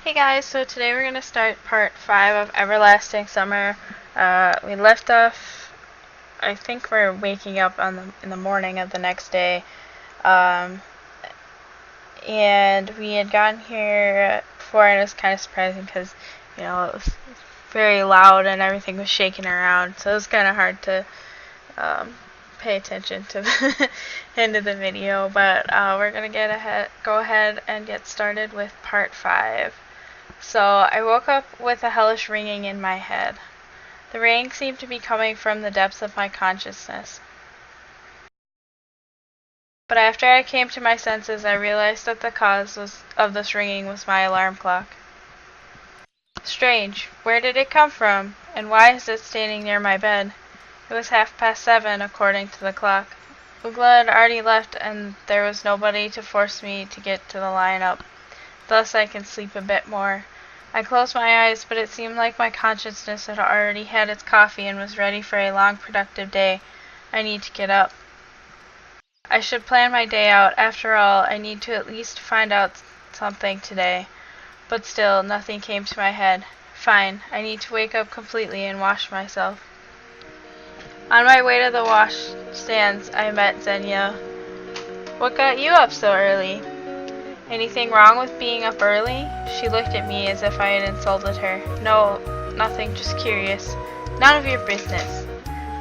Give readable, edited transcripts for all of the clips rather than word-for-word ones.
Hey guys, so today we're going to start part 5 of Everlasting Summer. We left off, I think we're waking up in the morning of the next day, and we had gotten here before, and it was kind of surprising because, it was very loud and everything was shaking around, so it was kind of hard to pay attention to the end of the video, but we're going to go ahead and get started with part 5. So I woke up with a hellish ringing in my head. The ringing seemed to be coming from the depths of my consciousness. But after I came to my senses, I realized that the cause of this ringing was my alarm clock. Strange, where did it come from, and why is it standing near my bed? It was 7:30 according to the clock. Ugla had already left, and there was nobody to force me to get to the lineup. Thus I can sleep a bit more. I closed my eyes, but it seemed like my consciousness had already had its coffee and was ready for a long, productive day. I need to get up. I should plan my day out. After all, I need to at least find out something today. But still, nothing came to my head. Fine, I need to wake up completely and wash myself. On my way to the washstands, I met Xenia. What got you up so early? Anything wrong with being up early? She looked at me as if I had insulted her. No, nothing, just curious. None of your business.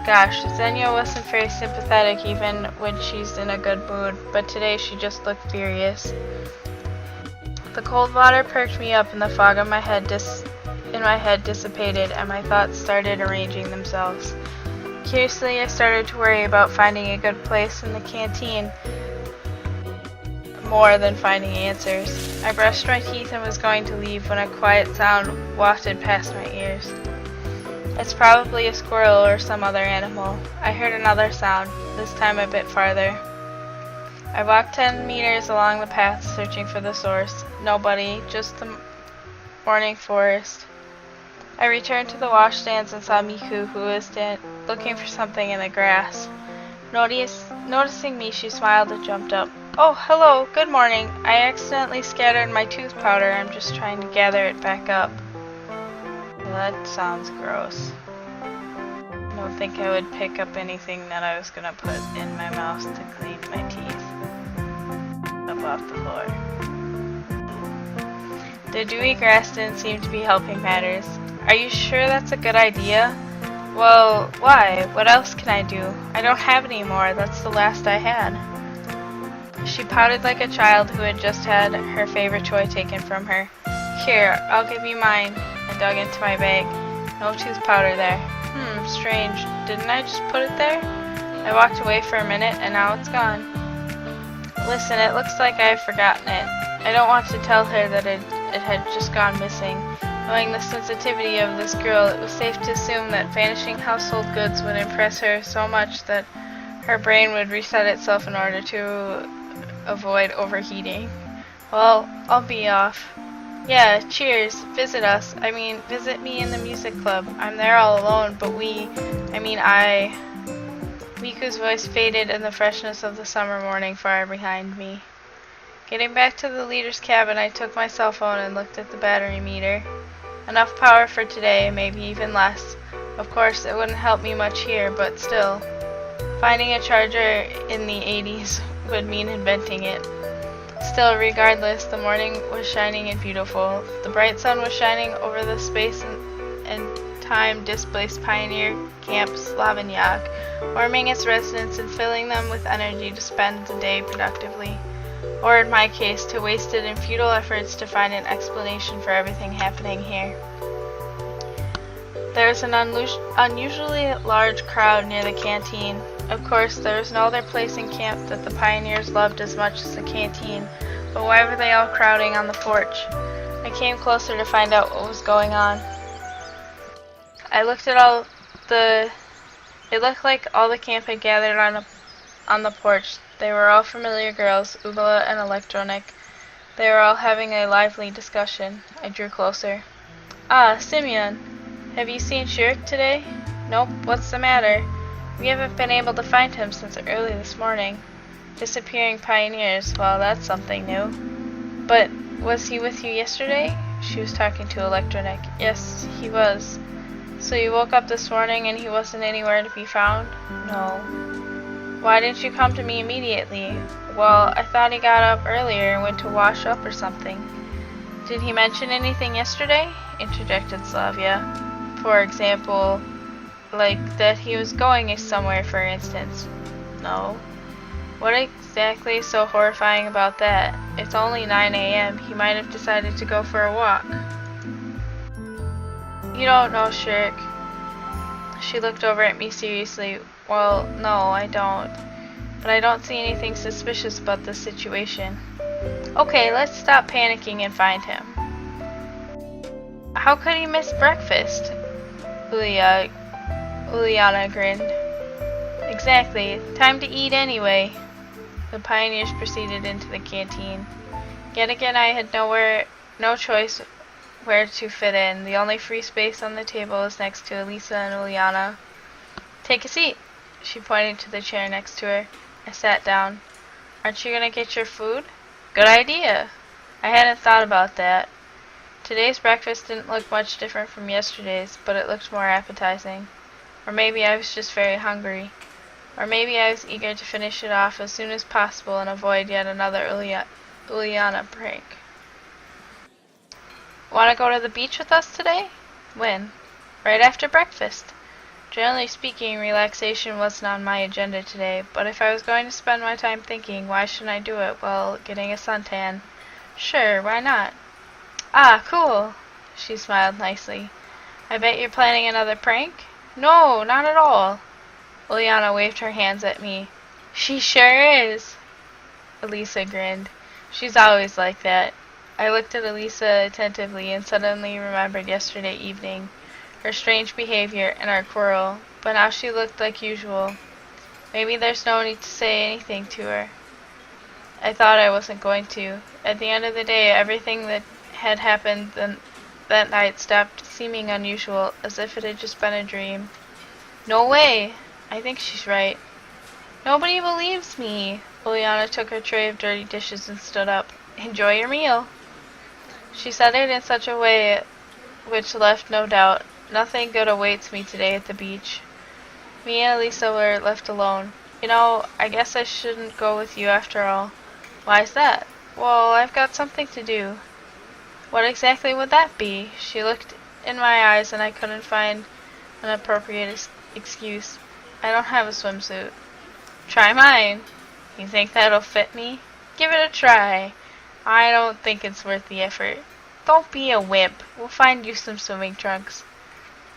Gosh, Xenia wasn't very sympathetic even when she's in a good mood, but today she just looked furious. The cold water perked me up and the fog in my head dissipated and my thoughts started arranging themselves. Curiously, I started to worry about finding a good place in the canteen more than finding answers. I brushed my teeth and was going to leave when a quiet sound wafted past my ears. It's probably a squirrel or some other animal. I heard another sound, this time a bit farther. I walked 10 meters along the path, searching for the source. Nobody, just the morning forest. I returned to the washstands and saw Miku, who was looking for something in the grass. Noticing me, she smiled and jumped up. Oh, hello, good morning. I accidentally scattered my tooth powder. I'm just trying to gather it back up. Well, that sounds gross. I don't think I would pick up anything that I was going to put in my mouth to clean my teeth up off the floor. The dewy grass didn't seem to be helping matters. Are you sure that's a good idea? Well, why? What else can I do? I don't have any more. That's the last I had. She pouted like a child who had just had her favorite toy taken from her. Here, I'll give you mine. I dug into my bag. No tooth powder there. Strange. Didn't I just put it there? I walked away for a minute and now it's gone. Listen, it looks like I've forgotten it. I don't want to tell her that it had just gone missing. Knowing the sensitivity of this girl, it was safe to assume that vanishing household goods would impress her so much that her brain would reset itself in order to avoid overheating. Well, I'll be off. Yeah, cheers. Visit us. Visit me in the music club. I'm there all alone, but I... Miku's voice faded in the freshness of the summer morning far behind me. Getting back to the leader's cabin, I took my cell phone and looked at the battery meter. Enough power for today, maybe even less. Of course, it wouldn't help me much here, but still. Finding a charger in the 80s would mean inventing it. Still, regardless, the morning was shining and beautiful. The bright sun was shining over the space and time-displaced pioneer camp Slavonyak, warming its residents and filling them with energy to spend the day productively. Or in my case, to waste it in futile efforts to find an explanation for everything happening here. There was an unusually large crowd near the canteen. Of course, there was no other place in camp that the pioneers loved as much as the canteen, but why were they all crowding on the porch? I came closer to find out what was going on. I looked at it looked like all the camp had gathered on the porch. They were all familiar girls, Ugla and Electronic. They were all having a lively discussion. I drew closer. Ah, Simeon. Have you seen Shirik today? Nope. What's the matter? We haven't been able to find him since early this morning. Disappearing pioneers, well, that's something new. But was he with you yesterday? She was talking to Electronic. Yes, he was. So you woke up this morning and he wasn't anywhere to be found? No. Why didn't you come to me immediately? Well, I thought he got up earlier and went to wash up or something. Did he mention anything yesterday? Interjected Slavia. For example, like that he was going somewhere, for instance. No. What exactly is so horrifying about that? It's only 9 a.m. He might have decided to go for a walk. You don't know, Shirk. She looked over at me seriously. Well, no, I don't. But I don't see anything suspicious about this situation. Okay, let's stop panicking and find him. How could he miss breakfast? Uliana grinned. Exactly. Time to eat anyway. The pioneers proceeded into the canteen. Yet again I had no choice where to fit in. The only free space on the table was next to Elisa and Uliana. Take a seat. She pointed to the chair next to her. I sat down. Aren't you gonna get your food? Good idea. I hadn't thought about that. Today's breakfast didn't look much different from yesterday's, but it looked more appetizing. Or maybe I was just very hungry. Or maybe I was eager to finish it off as soon as possible and avoid yet another Uliana prank. Want to go to the beach with us today? When? Right after breakfast. Generally speaking, relaxation wasn't on my agenda today, but if I was going to spend my time thinking, why shouldn't I do it while getting a suntan? Sure, why not? Ah, cool. She smiled nicely. I bet you're planning another prank? No, not at all. Uliana waved her hands at me. She sure is. Elisa grinned. She's always like that. I looked at Elisa attentively and suddenly remembered yesterday evening, her strange behavior and our quarrel, but now she looked like usual. Maybe there's no need to say anything to her. I thought I wasn't going to. At the end of the day, everything that had happened that night stopped seeming unusual, as if it had just been a dream. No way! I think she's right. Nobody believes me. Uliana took her tray of dirty dishes and stood up. Enjoy your meal. She said it in such a way which left no doubt. Nothing good awaits me today at the beach. Me and Elisa were left alone. You know, I guess I shouldn't go with you after all. Why's that? Well, I've got something to do. What exactly would that be? She looked in my eyes and I couldn't find an appropriate excuse. I don't have a swimsuit. Try mine. You think that'll fit me? Give it a try. I don't think it's worth the effort. Don't be a wimp. We'll find you some swimming trunks.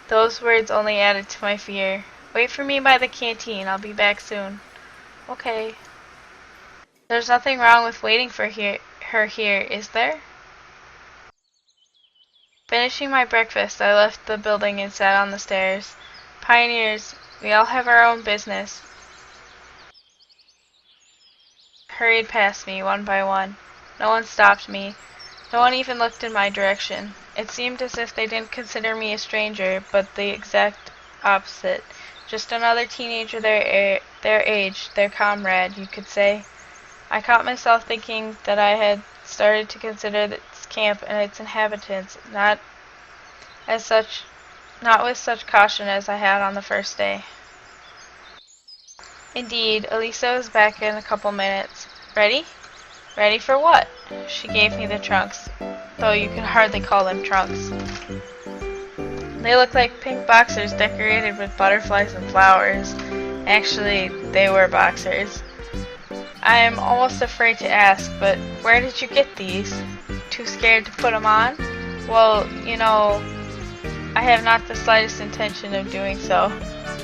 Those words only added to my fear. Wait for me by the canteen. I'll be back soon. Okay. There's nothing wrong with waiting for her here, is there? Finishing my breakfast, I left the building and sat on the stairs. Pioneers, we all have our own business. Hurried past me, one by one. No one stopped me. No one even looked in my direction. It seemed as if they didn't consider me a stranger, but the exact opposite. Just another teenager their age, their comrade, you could say. I caught myself thinking that I had started to consider this camp and its inhabitants not with such caution as I had on the first day. Indeed, Elisa was back in a couple minutes. Ready? Ready for what? She gave me the trunks, though you can hardly call them trunks. They look like pink boxers decorated with butterflies and flowers. Actually, they were boxers. I am almost afraid to ask, but where did you get these? Too scared to put them on? Well, you know, I have not the slightest intention of doing so.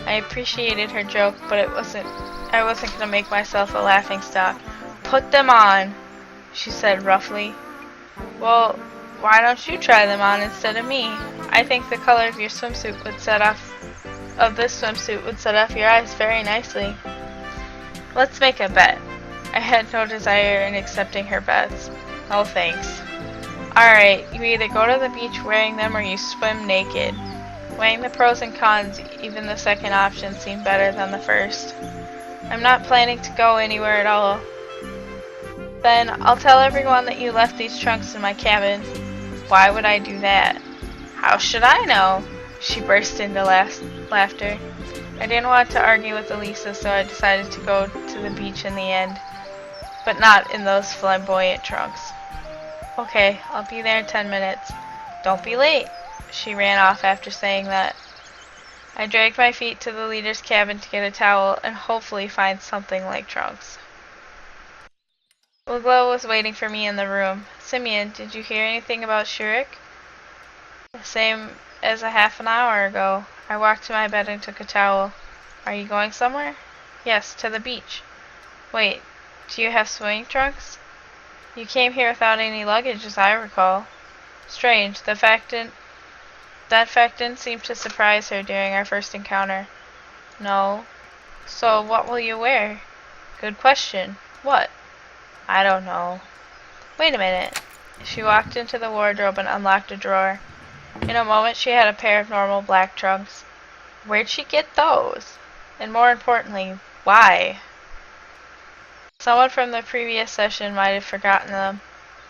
I appreciated her joke, but I wasn't going to make myself a laughingstock. Put them on, she said roughly. Well, why don't you try them on instead of me? I think the color of your swimsuit would set off your eyes very nicely. Let's make a bet. I had no desire in accepting her bets. No thanks. Alright, you either go to the beach wearing them or you swim naked. Weighing the pros and cons, even the second option seemed better than the first. I'm not planning to go anywhere at all. Then I'll tell everyone that you left these trunks in my cabin. Why would I do that? How should I know? She burst into laughter. I didn't want to argue with Elisa, so I decided to go to the beach in the end. But not in those flamboyant trunks. Okay, I'll be there in 10 minutes. Don't be late. She ran off after saying that. I dragged my feet to the leader's cabin to get a towel and hopefully find something like trunks. Ugla was waiting for me in the room. Simeon, did you hear anything about Shurik? The same as a half an hour ago. I walked to my bed and took a towel. Are you going somewhere? Yes, to the beach. Wait, do you have swimming trunks? You came here without any luggage, as I recall. Strange, that fact didn't seem to surprise her during our first encounter. No. So what will you wear? Good question. What? I don't know. Wait a minute. She walked into the wardrobe and unlocked a drawer. In a moment she had a pair of normal black trunks. Where'd she get those? And more importantly, why? Someone from the previous session might have forgotten them.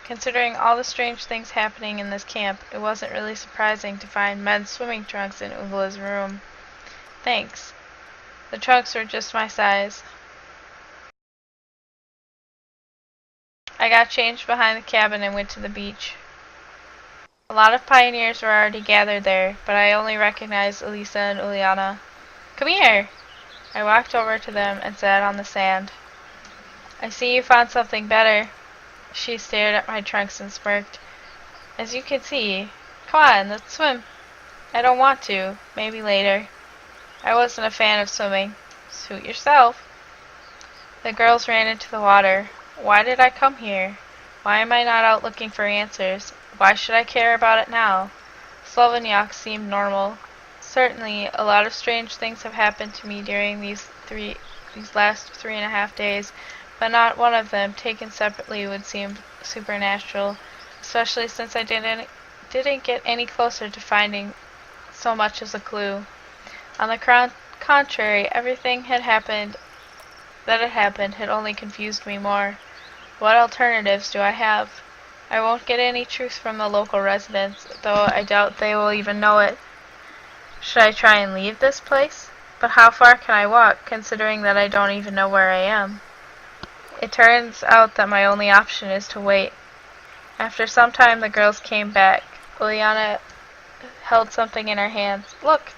Considering all the strange things happening in this camp, it wasn't really surprising to find men's swimming trunks in Ugla's room. Thanks. The trunks were just my size. I got changed behind the cabin and went to the beach. A lot of pioneers were already gathered there, but I only recognized Elisa and Uliana. Come here! I walked over to them and sat on the sand. I see you found something better. She stared at my trunks and smirked. As you can see. Come on, let's swim. I don't want to. Maybe later. I wasn't a fan of swimming. Suit yourself. The girls ran into the water. Why did I come here? Why am I not out looking for answers? Why should I care about it now? Sloveniak seemed normal. Certainly, a lot of strange things have happened to me during these last 3.5 days, but not one of them, taken separately, would seem supernatural, especially since I didn't get any closer to finding so much as a clue. On the contrary, everything that had happened had only confused me more. What alternatives do I have? I won't get any truth from the local residents, though I doubt they will even know it. Should I try and leave this place? But how far can I walk, considering that I don't even know where I am? It turns out that my only option is to wait. After some time, the girls came back. Uliana held something in her hands. Look!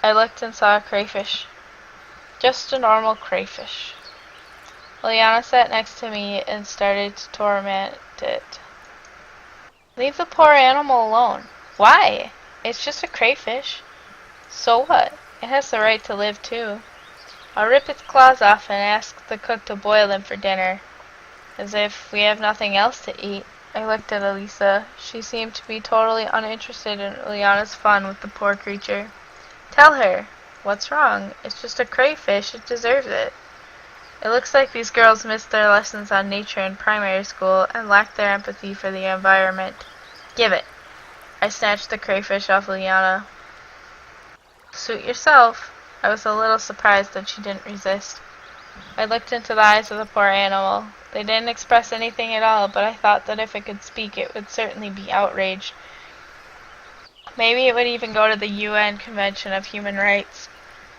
I looked and saw a crayfish. Just a normal crayfish. Uliana sat next to me and started to torment it. Leave the poor animal alone. Why? It's just a crayfish. So what? It has the right to live too. I'll rip its claws off and ask the cook to boil them for dinner. As if we have nothing else to eat. I looked at Elisa. She seemed to be totally uninterested in Uliana's fun with the poor creature. Tell her. What's wrong? It's just a crayfish. It deserves it. It looks like these girls missed their lessons on nature in primary school and lacked their empathy for the environment. Give it. I snatched the crayfish off Uliana. Suit yourself. I was a little surprised that she didn't resist. I looked into the eyes of the poor animal. They didn't express anything at all, but I thought that if it could speak, it would certainly be outraged. Maybe it would even go to the UN Convention of Human Rights.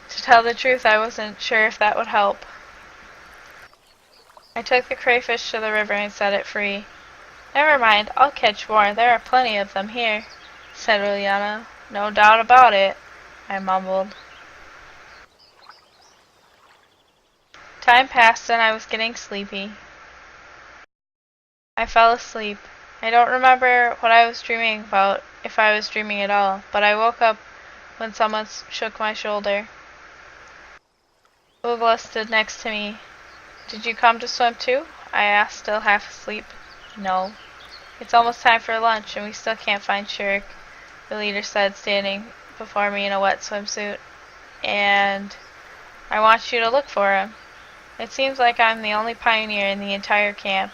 To tell the truth, I wasn't sure if that would help. I took the crayfish to the river and set it free. Never mind, I'll catch more. There are plenty of them here, said Uliana. No doubt about it, I mumbled. Time passed and I was getting sleepy. I fell asleep. I don't remember what I was dreaming about, if I was dreaming at all, but I woke up when someone shook my shoulder. Ugla stood next to me. Did you come to swim too? I asked, still half asleep. No. It's almost time for lunch and we still can't find Shurik, the leader said, standing before me in a wet swimsuit. And I want you to look for him. It seems like I'm the only pioneer in the entire camp.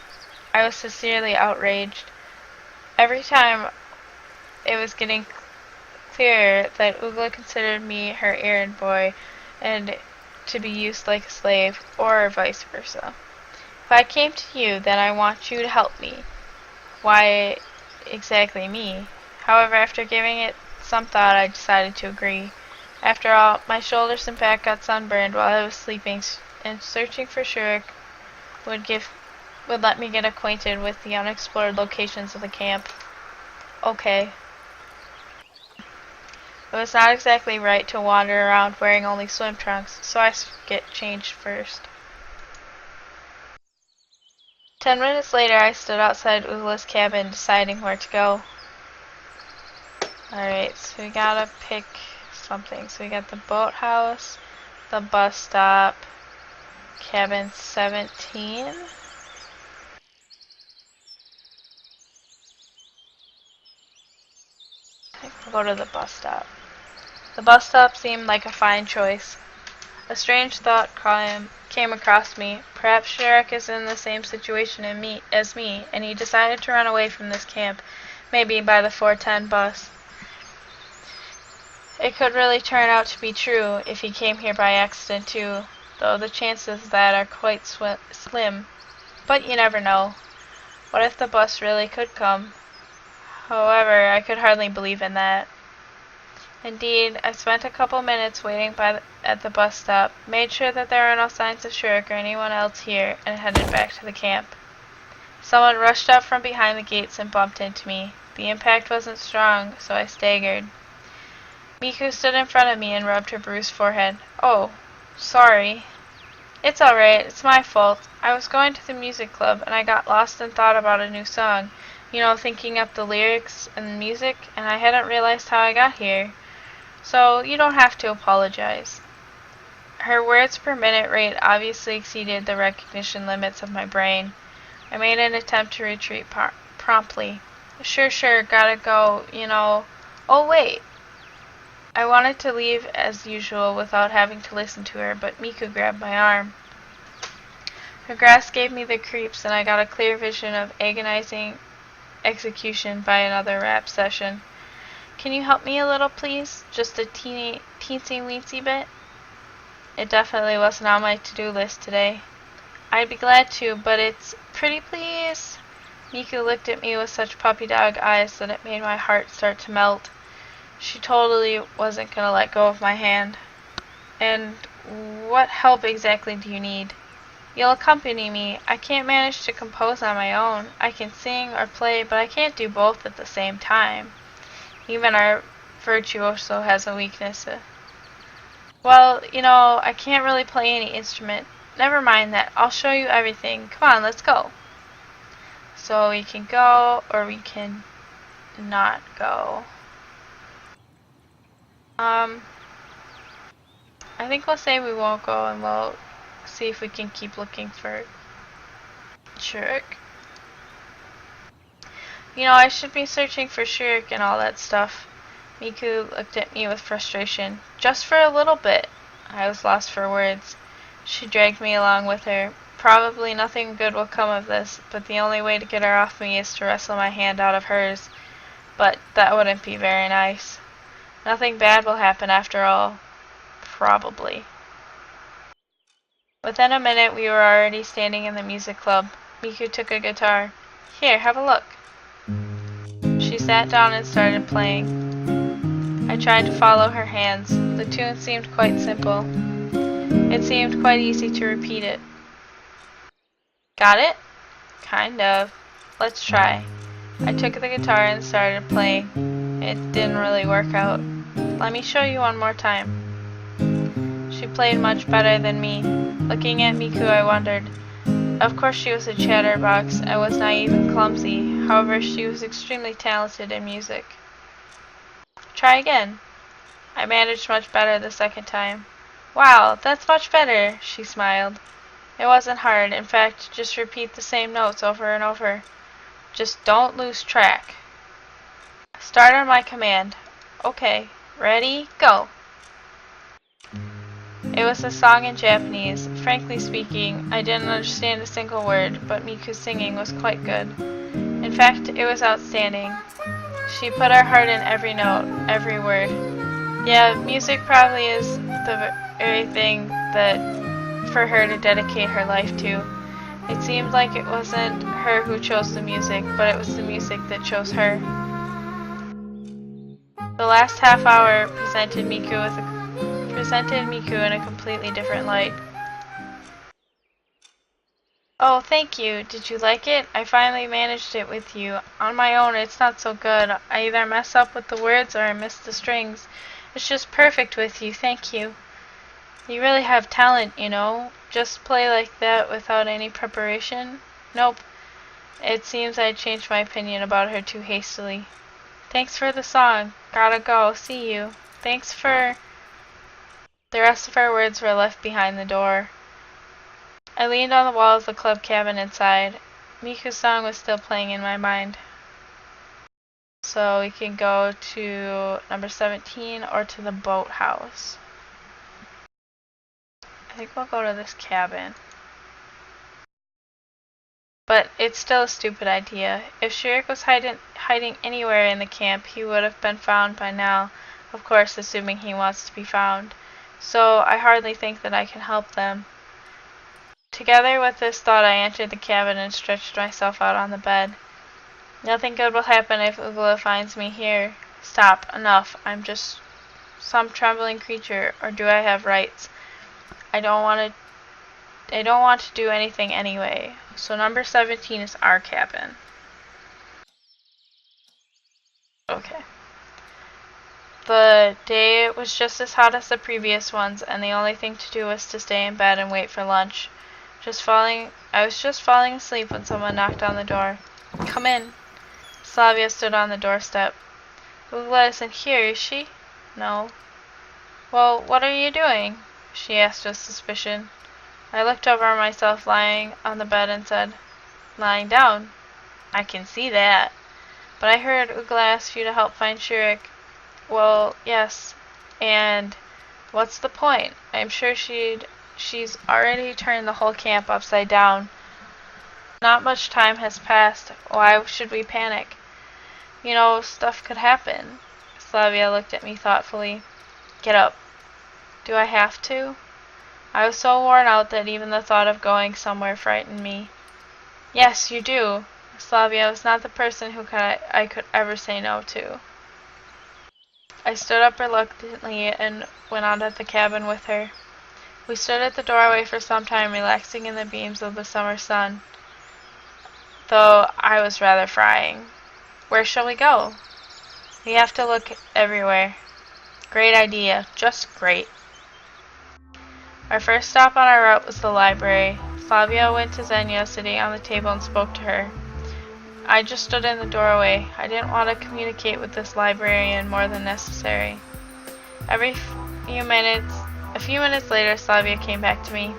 I was sincerely outraged. Every time it was getting clearer that Ugla considered me her errand boy and to be used like a slave, or vice versa. If I came to you, then I want you to help me. Why, exactly me. However, after giving it some thought, I decided to agree. After all, my shoulders and back got sunburned while I was sleeping, and searching for Shurik would give would let me get acquainted with the unexplored locations of the camp. Okay. It was not exactly right to wander around wearing only swim trunks, so I get changed first. 10 minutes later, I stood outside Ula's cabin deciding where to go. Alright, so we gotta pick something. So we got the boathouse, the bus stop, cabin 17. I think we'll go to the bus stop. The bus stop seemed like a fine choice. A strange thought came across me. Perhaps Shrek is in the same situation as me, and he decided to run away from this camp, maybe by the 410 bus. It could really turn out to be true if he came here by accident too, though the chances of that are quite slim. But you never know. What if the bus really could come? However, I could hardly believe in that. Indeed, I spent a couple minutes waiting at the bus stop, made sure that there were no signs of Shurik or anyone else here, and headed back to the camp. Someone rushed up from behind the gates and bumped into me. The impact wasn't strong, so I staggered. Miku stood in front of me and rubbed her bruised forehead. Oh, sorry. It's alright, it's my fault. I was going to the music club, and I got lost in thought about a new song. Thinking up the lyrics and the music, and I hadn't realized how I got here. So, you don't have to apologize. Her words per minute rate obviously exceeded the recognition limits of my brain. I made an attempt to retreat promptly. Sure, gotta go, Oh, wait. I wanted to leave as usual without having to listen to her, but Miku grabbed my arm. Her grasp gave me the creeps, and I got a clear vision of agonizing execution by another rap session. Can you help me a little, please? Just a teensy-weensy bit? It definitely wasn't on my to-do list today. I'd be glad to, but it's pretty please. Miku looked at me with such puppy dog eyes that it made my heart start to melt. She totally wasn't going to let go of my hand. And what help exactly do you need? You'll accompany me. I can't manage to compose on my own. I can sing or play, but I can't do both at the same time. Even our virtuoso has a weakness. Well, I can't really play any instrument. Never mind that. I'll show you everything. Come on, let's go. So we can go, or we can not go. I think we'll say we won't go, and we'll see if we can keep looking for Shurik. I should be searching for Shurik and all that stuff. Miku looked at me with frustration. Just for a little bit. I was lost for words. She dragged me along with her. Probably nothing good will come of this, but the only way to get her off me is to wrestle my hand out of hers. But that wouldn't be very nice. Nothing bad will happen after all. Probably. Within a minute, we were already standing in the music club. Miku took a guitar. Here, have a look. She sat down and started playing. I tried to follow her hands. The tune seemed quite simple. It seemed quite easy to repeat it. Got it? Kind of. Let's try. I took the guitar and started playing. It didn't really work out. Let me show you one more time. She played much better than me. Looking at Miku, I wondered. Of course she was a chatterbox and was naive and clumsy. However, she was extremely talented in music. Try again. I managed much better the second time. Wow, that's much better, she smiled. It wasn't hard. In fact, just repeat the same notes over and over. Just don't lose track. Start on my command. Okay, ready, go. It was a song in Japanese. Frankly speaking, I didn't understand a single word, but Miku's singing was quite good. In fact, it was outstanding. She put her heart in every note, every word. Yeah, music probably is the very thing that for her to dedicate her life to. It seemed like it wasn't her who chose the music, but it was the music that chose her. The last half hour presented Miku in a completely different light. Oh, thank you. Did you like it? I finally managed it with you. On my own, it's not so good. I either mess up with the words or I miss the strings. It's just perfect with you. Thank you. You really have talent, you know. Just play like that without any preparation? Nope. It seems I changed my opinion about her too hastily. Thanks for the song. Gotta go. See you. Thanks for... The rest of our words were left behind the door. I leaned on the wall of the club cabin inside. Miku's song was still playing in my mind. So we can go to number 17 or to the boathouse. I think we'll go to this cabin. But it's still a stupid idea. If Shirik was hiding anywhere in the camp, he would have been found by now, of course assuming he wants to be found. So I hardly think that I can help them. Together with this thought, I entered the cabin and stretched myself out on the bed. Nothing good will happen if Ugla finds me here. Stop. Enough. I'm just some trembling creature, or do I have rights? I don't want to do anything anyway. So number 17 is our cabin. Okay. The day was just as hot as the previous ones, and the only thing to do was to stay in bed and wait for lunch. I was just falling asleep when someone knocked on the door. Come in. Slavia stood on the doorstep. Ugla isn't here, is she? No. Well, what are you doing? She asked with suspicion. I looked over at myself lying on the bed and said, lying down. I can see that. But I heard Ugla ask you to help find Shirik. Well, yes. And what's the point? I'm sure she's already turned the whole camp upside down. Not much time has passed. Why should we panic? You know, stuff could happen. Slavia looked at me thoughtfully. Get up. Do I have to? I was so worn out that even the thought of going somewhere frightened me. Yes, you do. Slavia was not the person who I could ever say no to. I stood up reluctantly and went out of the cabin with her. We stood at the doorway for some time, relaxing in the beams of the summer sun, though I was rather frying. Where shall we go? We have to look everywhere. Great idea. Just great. Our first stop on our route was the library. Flavia went to Xenia, sitting on the table, and spoke to her. I just stood in the doorway. I didn't want to communicate with this librarian more than necessary. A few minutes later, Slavia came back to me.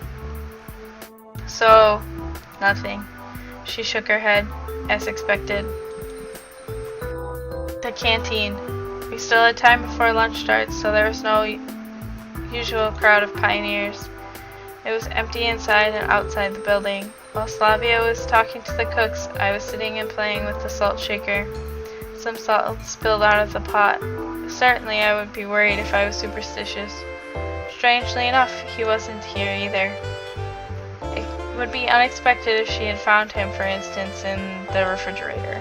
So, nothing. She shook her head, as expected. The canteen. We still had time before lunch starts, so there was no usual crowd of pioneers. It was empty inside and outside the building. While Slavia was talking to the cooks, I was sitting and playing with the salt shaker. Some salt spilled out of the pot. Certainly I would be worried if I was superstitious. Strangely enough, he wasn't here either. It would be unexpected if she had found him, for instance, in the refrigerator.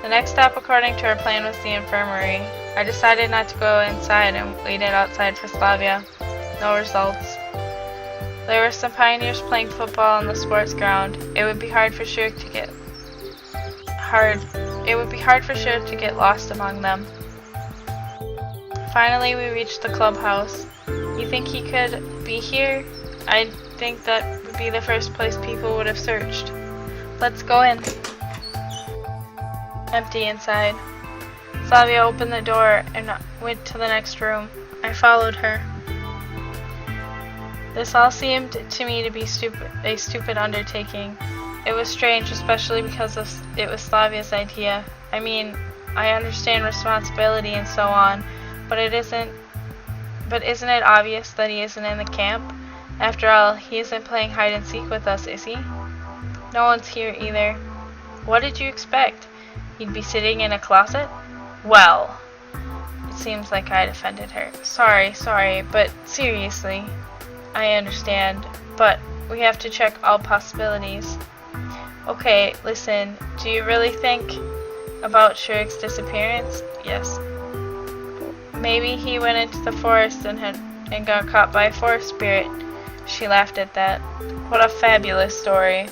The next stop, according to our plan, was the infirmary. I decided not to go inside and waited outside for Slavia. No results. There were some pioneers playing football on the sports ground. It would be hard for Shirik to get lost among them. Finally, we reached the clubhouse. You think he could be here? I think that would be the first place people would have searched. Let's go in. Empty inside. Slavia opened the door and went to the next room. I followed her. This all seemed to me to be a stupid undertaking. It was strange, especially because it was Slavia's idea. I mean, I understand responsibility and so on, but isn't it obvious that he isn't in the camp? After all, he isn't playing hide and seek with us, is he? No one's here either. What did you expect? He'd be sitting in a closet? Well, it seems like I'd offended her. Sorry, but seriously, I understand. But We have to check all possibilities. Okay, listen, do you really think about Shurik's disappearance? Yes. Maybe he went into the forest and got caught by a forest spirit. She laughed at that. What a fabulous story.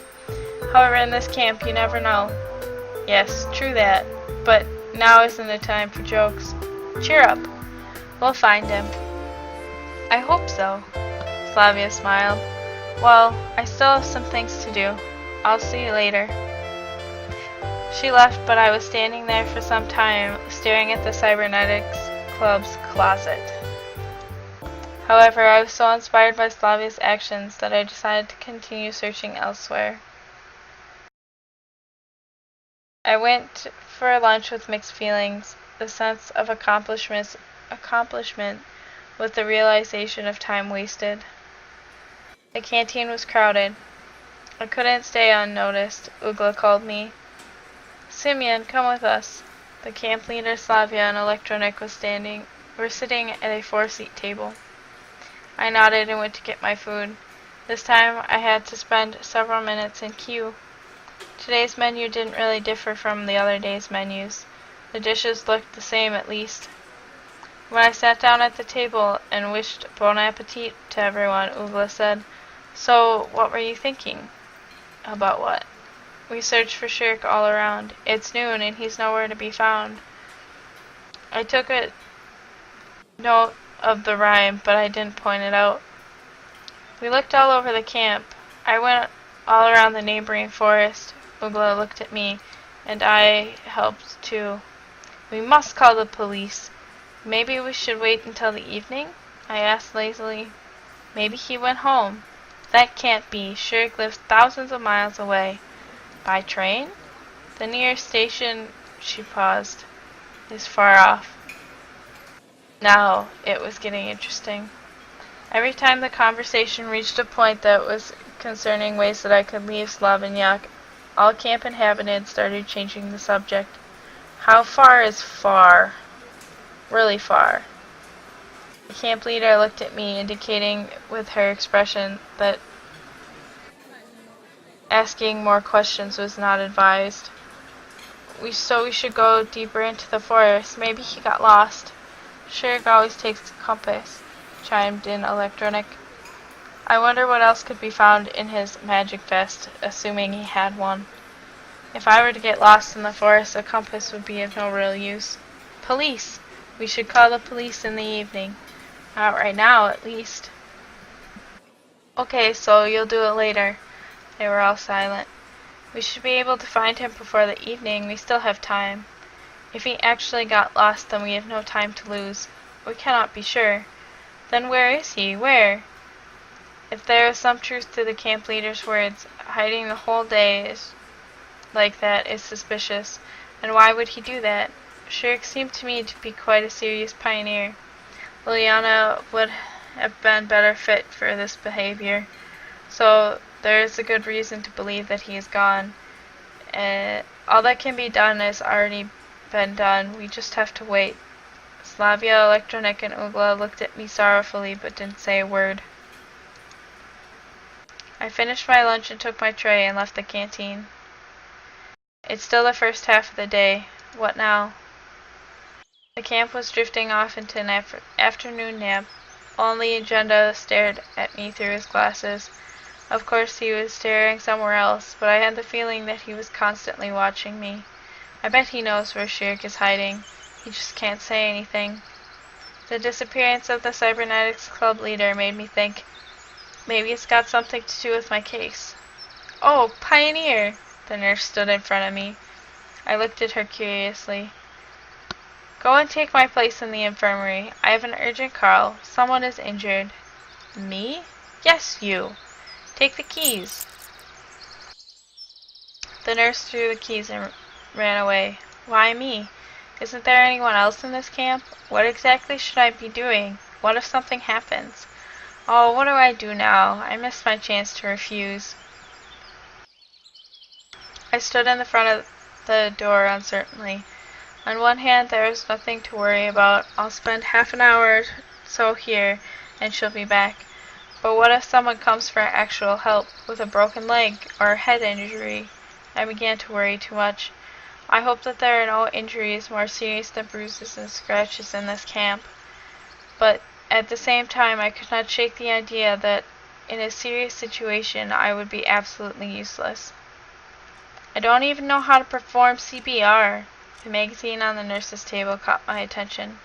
However, in this camp, you never know. Yes, true that. But now isn't the time for jokes. Cheer up. We'll find him. I hope so. Slavia smiled. Well, I still have some things to do. I'll see you later. She left, but I was standing there for some time, staring at the Cybernetics Club's closet. However, I was so inspired by Slavia's actions that I decided to continue searching elsewhere. I went for lunch with mixed feelings, the sense of accomplishment with the realization of time wasted. The canteen was crowded. I couldn't stay unnoticed. Ugla called me. Simeon, come with us. The camp leader Slavia and Electronic were sitting at a 4-seat table. I nodded and went to get my food. This time I had to spend several minutes in queue. Today's menu didn't really differ from the other day's menus. The dishes looked the same at least. When I sat down at the table and wished bon appetit to everyone, Ugla said, So, what were you thinking? About what? We searched for Shirk all around. It's noon and he's nowhere to be found. I took a note of the rhyme, but I didn't point it out. We looked all over the camp. I went all around the neighboring forest. Ugla looked at me, and I helped too. We must call the police. Maybe we should wait until the evening? I asked lazily. Maybe he went home. That can't be. Shirk lives thousands of miles away. By train? The nearest station, she paused, is far off. Now it was getting interesting. Every time the conversation reached a point that was concerning ways that I could leave Slavonyak, all camp inhabitants started changing the subject. How far is far? Really far. The camp leader looked at me, indicating with her expression that asking more questions was not advised. So we should go deeper into the forest. Maybe he got lost. Shirk always takes a compass, chimed in Electronic. I wonder what else could be found in his magic vest, assuming he had one. If I were to get lost in the forest, a compass would be of no real use. Police! We should call the police in the evening. Not right now, at least. Okay, so you'll do it later. They were all silent. We should be able to find him before the evening. We still have time. If he actually got lost, then we have no time to lose. We cannot be sure. Then where is he? Where? If there is some truth to the camp leader's words, hiding the whole day like that is suspicious. And why would he do that? Shirk seemed to me to be quite a serious pioneer. Liliana would have been better fit for this behavior. So there is a good reason to believe that he is gone. All that can be done has already been done. We just have to wait. Slavia, Electronic, and Ugla looked at me sorrowfully but didn't say a word. I finished my lunch and took my tray and left the canteen. It's still the first half of the day. What now? The camp was drifting off into an afternoon nap. Only Agenda stared at me through his glasses. Of course he was staring somewhere else, but I had the feeling that he was constantly watching me. I bet he knows where Shirk is hiding. He just can't say anything. The disappearance of the Cybernetics Club leader made me think, maybe it's got something to do with my case. Oh, Pioneer! The nurse stood in front of me. I looked at her curiously. Go and take my place in the infirmary. I have an urgent call. Someone is injured. Me? Yes, you. Take the keys. The nurse threw the keys and ran away. Why me? Isn't there anyone else in this camp? What exactly should I be doing? What if something happens? Oh, what do I do now? I missed my chance to refuse. I stood in the front of the door uncertainly. On one hand, there is nothing to worry about. I'll spend half an hour or so here, and she'll be back. But what if someone comes for actual help with a broken leg or a head injury? I began to worry too much. I hope that there are no injuries more serious than bruises and scratches in this camp. But at the same time, I could not shake the idea that in a serious situation I would be absolutely useless. I don't even know how to perform CPR. The magazine on the nurse's table caught my attention.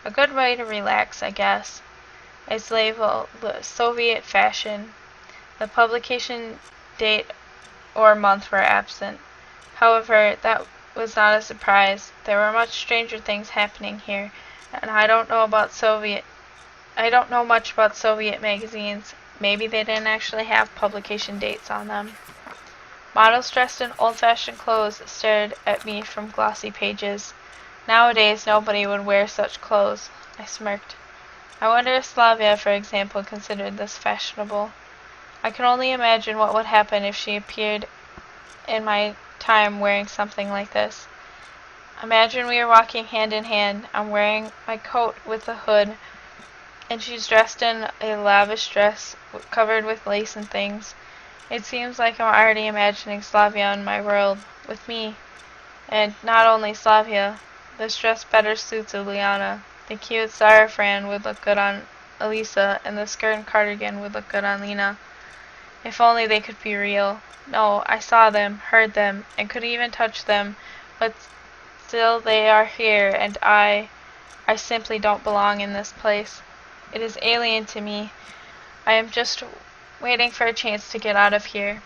A good way to relax, I guess. It's labeled Soviet fashion. The publication date or month were absent. However, that was not a surprise. There were much stranger things happening here, and I don't know much about Soviet magazines. Maybe they didn't actually have publication dates on them. Models dressed in old-fashioned clothes stared at me from glossy pages. Nowadays, nobody would wear such clothes. I smirked. I wonder if Slavia, for example, considered this fashionable. I can only imagine what would happen if she appeared in my time wearing something like this. Imagine we are walking hand in hand. I'm wearing my coat with a hood, and she's dressed in a lavish dress covered with lace and things. It seems like I'm already imagining Slavia in my world, with me. And not only Slavia. This dress better suits Uliana. The cute saffron would look good on Elisa, and the skirt and cardigan would look good on Lena. If only they could be real. No, I saw them, heard them, and could even touch them, but still they are here, and I simply don't belong in this place. It is alien to me. I am just waiting for a chance to get out of here.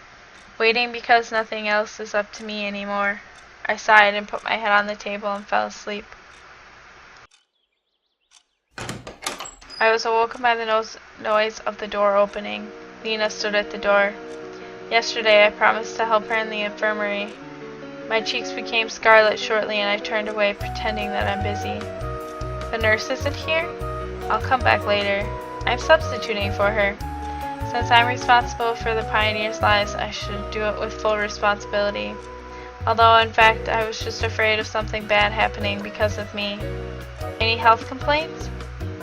Waiting because nothing else is up to me anymore. I sighed and put my head on the table and fell asleep. I was awoken by the noise of the door opening. Lena stood at the door. Yesterday I promised to help her in the infirmary. My cheeks became scarlet shortly and I turned away, pretending that I'm busy. The nurse isn't here? I'll come back later. I'm substituting for her. Since I'm responsible for the pioneers' lives, I should do it with full responsibility. Although, in fact, I was just afraid of something bad happening because of me. Any health complaints?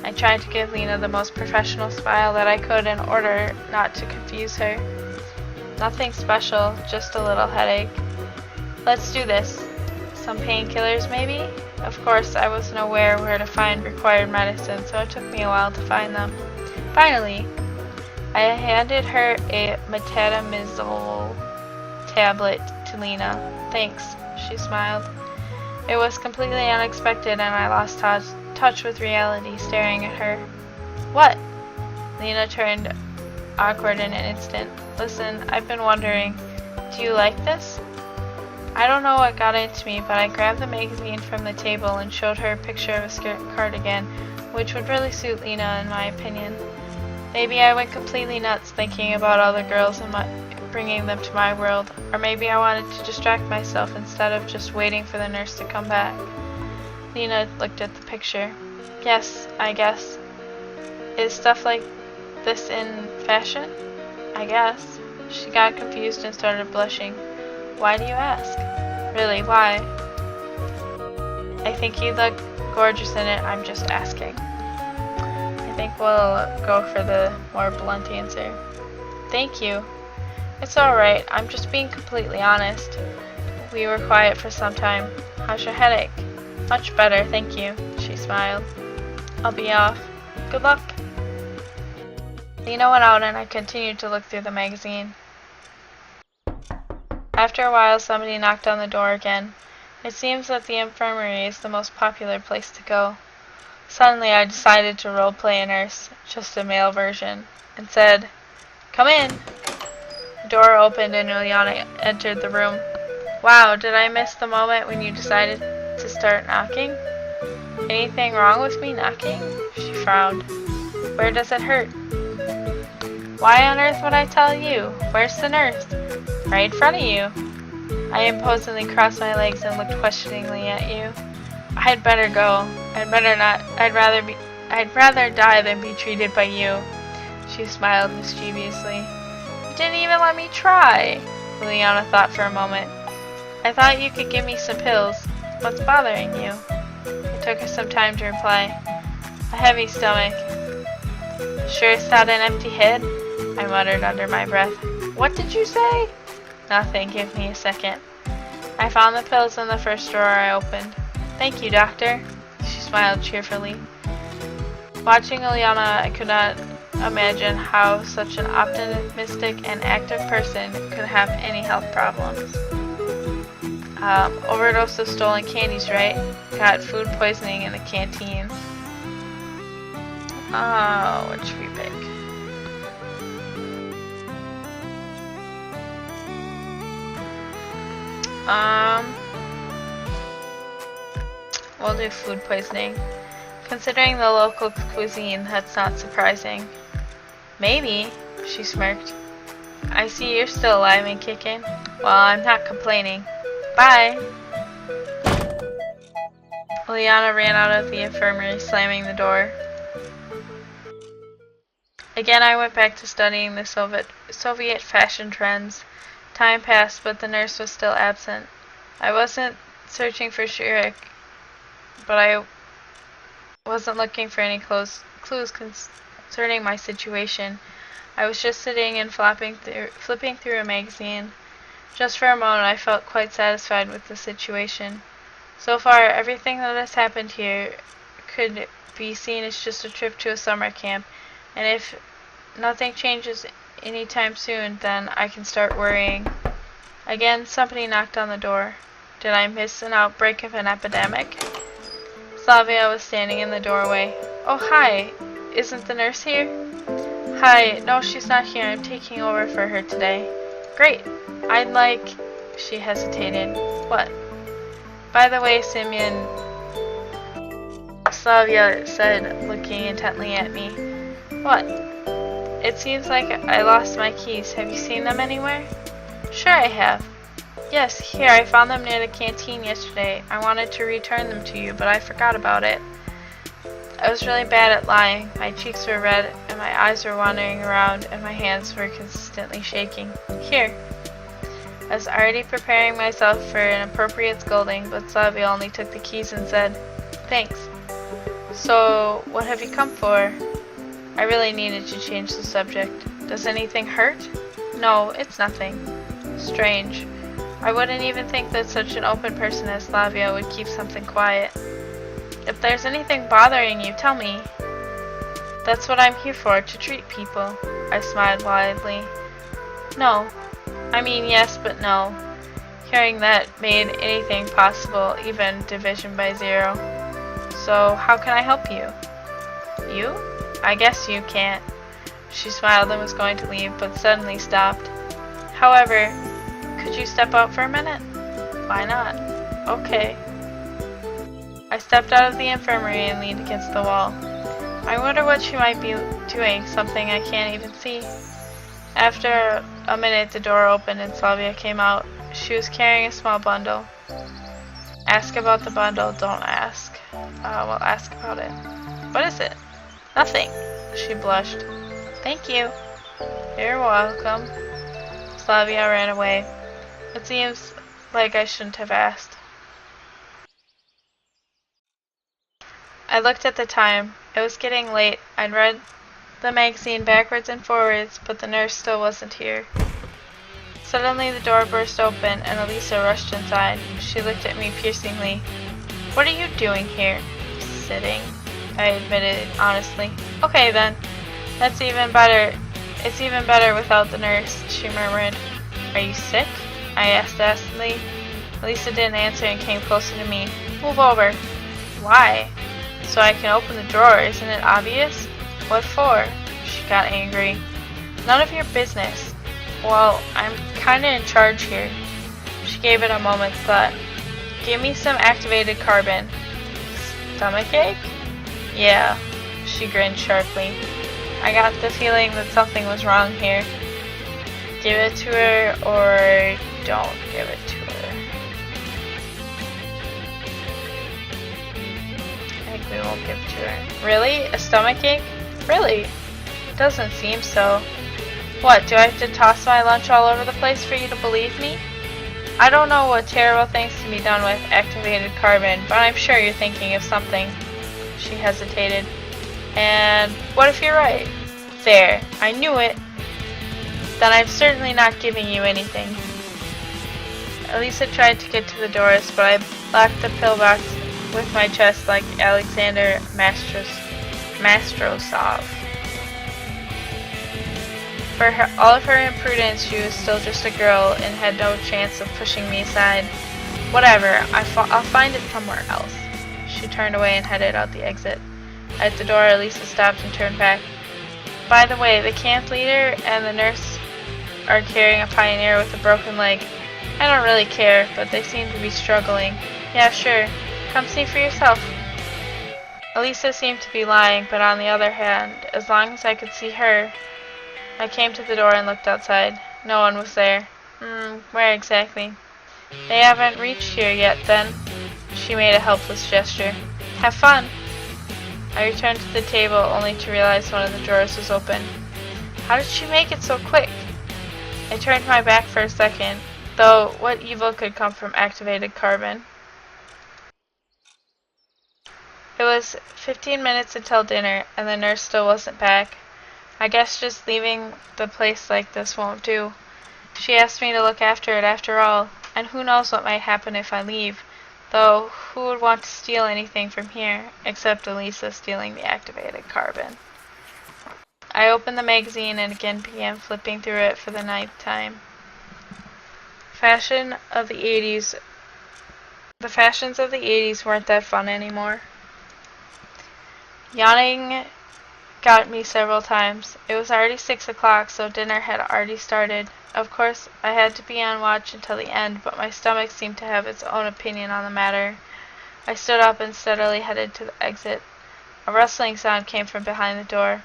I tried to give Lena the most professional smile that I could in order not to confuse her. Nothing special, just a little headache. Let's do this. Some painkillers, maybe? Of course, I wasn't aware where to find required medicine, so it took me a while to find them. Finally, I handed her a metamizole tablet to Lena. Thanks, she smiled. It was completely unexpected and I lost touch with reality, staring at her. What? Lena turned awkward in an instant. Listen, I've been wondering, do you like this? I don't know what got into me, but I grabbed the magazine from the table and showed her a picture of a skirt and cardigan, which would really suit Lena in my opinion. Maybe I went completely nuts thinking about other girls and bringing them to my world, or maybe I wanted to distract myself instead of just waiting for the nurse to come back. Lena looked at the picture. Yes, I guess. Is stuff like this in fashion? I guess. She got confused and started blushing. Why do you ask? Really, why? I think you look gorgeous in it, I'm just asking. I think we'll go for the more blunt answer. Thank you. It's alright, I'm just being completely honest. We were quiet for some time. How's your headache? Much better, thank you. She smiled. I'll be off. Good luck. Lena went out and I continued to look through the magazine. After a while, somebody knocked on the door again. It seems that the infirmary is the most popular place to go. Suddenly, I decided to roleplay a nurse, just a male version, and said, "Come in." The door opened and Uliana entered the room. Wow, did I miss the moment when you decided to start knocking? Anything wrong with me knocking? She frowned. Where does it hurt? Why on earth would I tell you? Where's the nurse? Right in front of you. I imposingly crossed my legs and looked questioningly at you. I'd better go. I'd rather die than be treated by you. She smiled mischievously. You didn't even let me try. Uliana thought for a moment. I thought you could give me some pills. What's bothering you? It took her some time to reply. A heavy stomach. Sure it's not an empty head? I muttered under my breath. What did you say? Nothing, give me a second. I found the pills in the first drawer I opened. Thank you, doctor. She smiled cheerfully. Watching Ileana, I could not imagine how such an optimistic and active person could have any health problems. Overdose of stolen candies, right? Got food poisoning in the canteen. Oh, what should we pick? We'll do food poisoning. Considering the local cuisine, that's not surprising. Maybe, she smirked. I see you're still alive and kicking. Well, I'm not complaining. Bye! Ileana ran out of the infirmary, slamming the door. Again, I went back to studying the Soviet fashion trends. Time passed, but the nurse was still absent. I wasn't searching for Shirak, but I wasn't looking for any clues concerning my situation. I was just sitting and flipping through a magazine. Just for a moment, I felt quite satisfied with the situation. So far, everything that has happened here could be seen as just a trip to a summer camp, and if nothing changes anytime soon, then I can start worrying. Again, somebody knocked on the door. Did I miss an outbreak of an epidemic? Slavia was standing in the doorway. Oh, hi. Isn't the nurse here? Hi. No, she's not here. I'm taking over for her today. Great. I'd like... She hesitated. What? By the way, Simeon... Slavia said, looking intently at me. What? It seems like I lost my keys. Have you seen them anywhere? Sure I have. Yes, here, I found them near the canteen yesterday. I wanted to return them to you, but I forgot about it. I was really bad at lying. My cheeks were red, and my eyes were wandering around, and my hands were consistently shaking. Here. I was already preparing myself for an appropriate scolding, but Slavia only took the keys and said, Thanks. So, what have you come for? I really needed to change the subject. Does anything hurt? No, it's nothing. Strange. I wouldn't even think that such an open person as Slavia would keep something quiet. If there's anything bothering you, tell me. That's what I'm here for, to treat people. I smiled widely. No. I mean, yes, but no. Hearing that made anything possible, even division by 0. So, how can I help you? You? I guess you can't. She smiled and was going to leave, but suddenly stopped. However, could you step out for a minute? Why not? Okay. I stepped out of the infirmary and leaned against the wall. I wonder what she might be doing, something I can't even see. After a minute, the door opened and Slavia came out. She was carrying a small bundle. Ask about the bundle, don't ask. Well, ask about it. What is it? Nothing. She blushed. Thank you. You're welcome. Slavia ran away. It seems like I shouldn't have asked. I looked at the time. It was getting late. I'd read the magazine backwards and forwards, but the nurse still wasn't here. Suddenly the door burst open and Elisa rushed inside. She looked at me piercingly. What are you doing here? Sitting, I admitted honestly. Okay then. That's even better. It's even better without the nurse, she murmured. Are you sick? I asked acidly. Elisa didn't answer and came closer to me. Move over. Why? So I can open the drawer, isn't it obvious? What for? She got angry. None of your business. Well, I'm kinda in charge here. She gave it a moment's thought. Give me some activated carbon. Stomachache? Yeah. She grinned sharply. I got the feeling that something was wrong here. Give it to her or don't give it to her. I think we won't give it to her. Really? A stomachache? Really? Doesn't seem so. What, do I have to toss my lunch all over the place for you to believe me? I don't know what terrible things can be done with activated carbon, but I'm sure you're thinking of something. She hesitated. And what if you're right? There, I knew it. Then I'm certainly not giving you anything. Elisa tried to get to the doors, but I locked the pillbox with my chest like Alexander Mastrosov. For all of her imprudence, she was still just a girl and had no chance of pushing me aside. Whatever, I'll find it somewhere else. She turned away and headed out the exit. At the door, Elisa stopped and turned back. By the way, the camp leader and the nurse are carrying a pioneer with a broken leg. I don't really care, but they seem to be struggling. Yeah, sure. Come see for yourself. Elisa seemed to be lying, but on the other hand, as long as I could see her. I came to the door and looked outside. No one was there. Where exactly? They haven't reached here yet, then. She made a helpless gesture. Have fun. I returned to the table only to realize one of the drawers was open. How did she make it so quick? I turned my back for a second, though what evil could come from activated carbon? It was 15 minutes until dinner, and the nurse still wasn't back. I guess just leaving the place like this won't do. She asked me to look after it after all, and who knows what might happen if I leave, though who would want to steal anything from here, except Elisa stealing the activated carbon. I opened the magazine and again began flipping through it for the 9th time. The fashions of the 80s weren't that fun anymore. Yawning got me several times. It was already 6 o'clock, so dinner had already started. Of course, I had to be on watch until the end, but my stomach seemed to have its own opinion on the matter. I stood up and steadily headed to the exit. A rustling sound came from behind the door.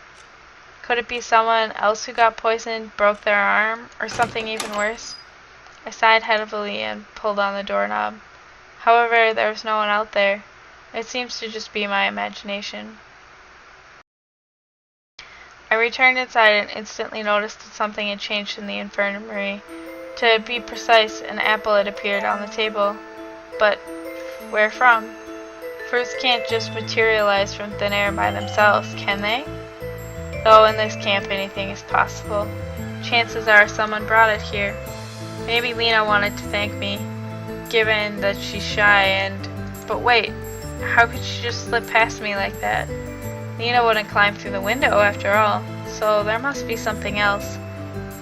Could it be someone else who got poisoned, broke their arm, or something even worse? I sighed heavily and pulled on the doorknob. However, there was no one out there. It seems to just be my imagination. I returned inside and instantly noticed that something had changed in the infirmary. To be precise, an apple had appeared on the table. But where from? Fruits can't just materialize from thin air by themselves, can they? Though in this camp anything is possible. Chances are someone brought it here. Maybe Lena wanted to thank me, given that she's shy But wait, how could she just slip past me like that? Lena wouldn't climb through the window after all, so there must be something else.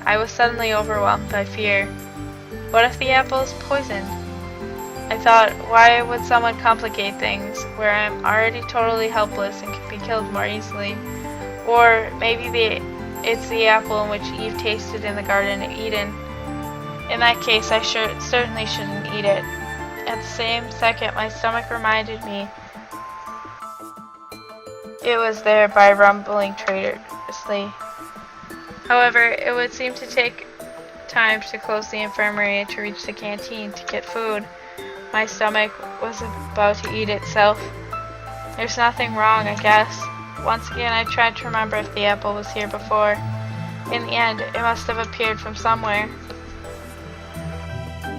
I was suddenly overwhelmed by fear. What if the apple is poisoned? I thought, why would someone complicate things where I'm already totally helpless and can be killed more easily? Or maybe it's the apple in which Eve tasted in the Garden of Eden. In that case, I certainly shouldn't eat it. At the same second, my stomach reminded me it was there by rumbling traitorously. However, it would seem to take time to close the infirmary and to reach the canteen to get food. My stomach was about to eat itself. There's nothing wrong, I guess. Once again, I tried to remember if the apple was here before. In the end, it must have appeared from somewhere.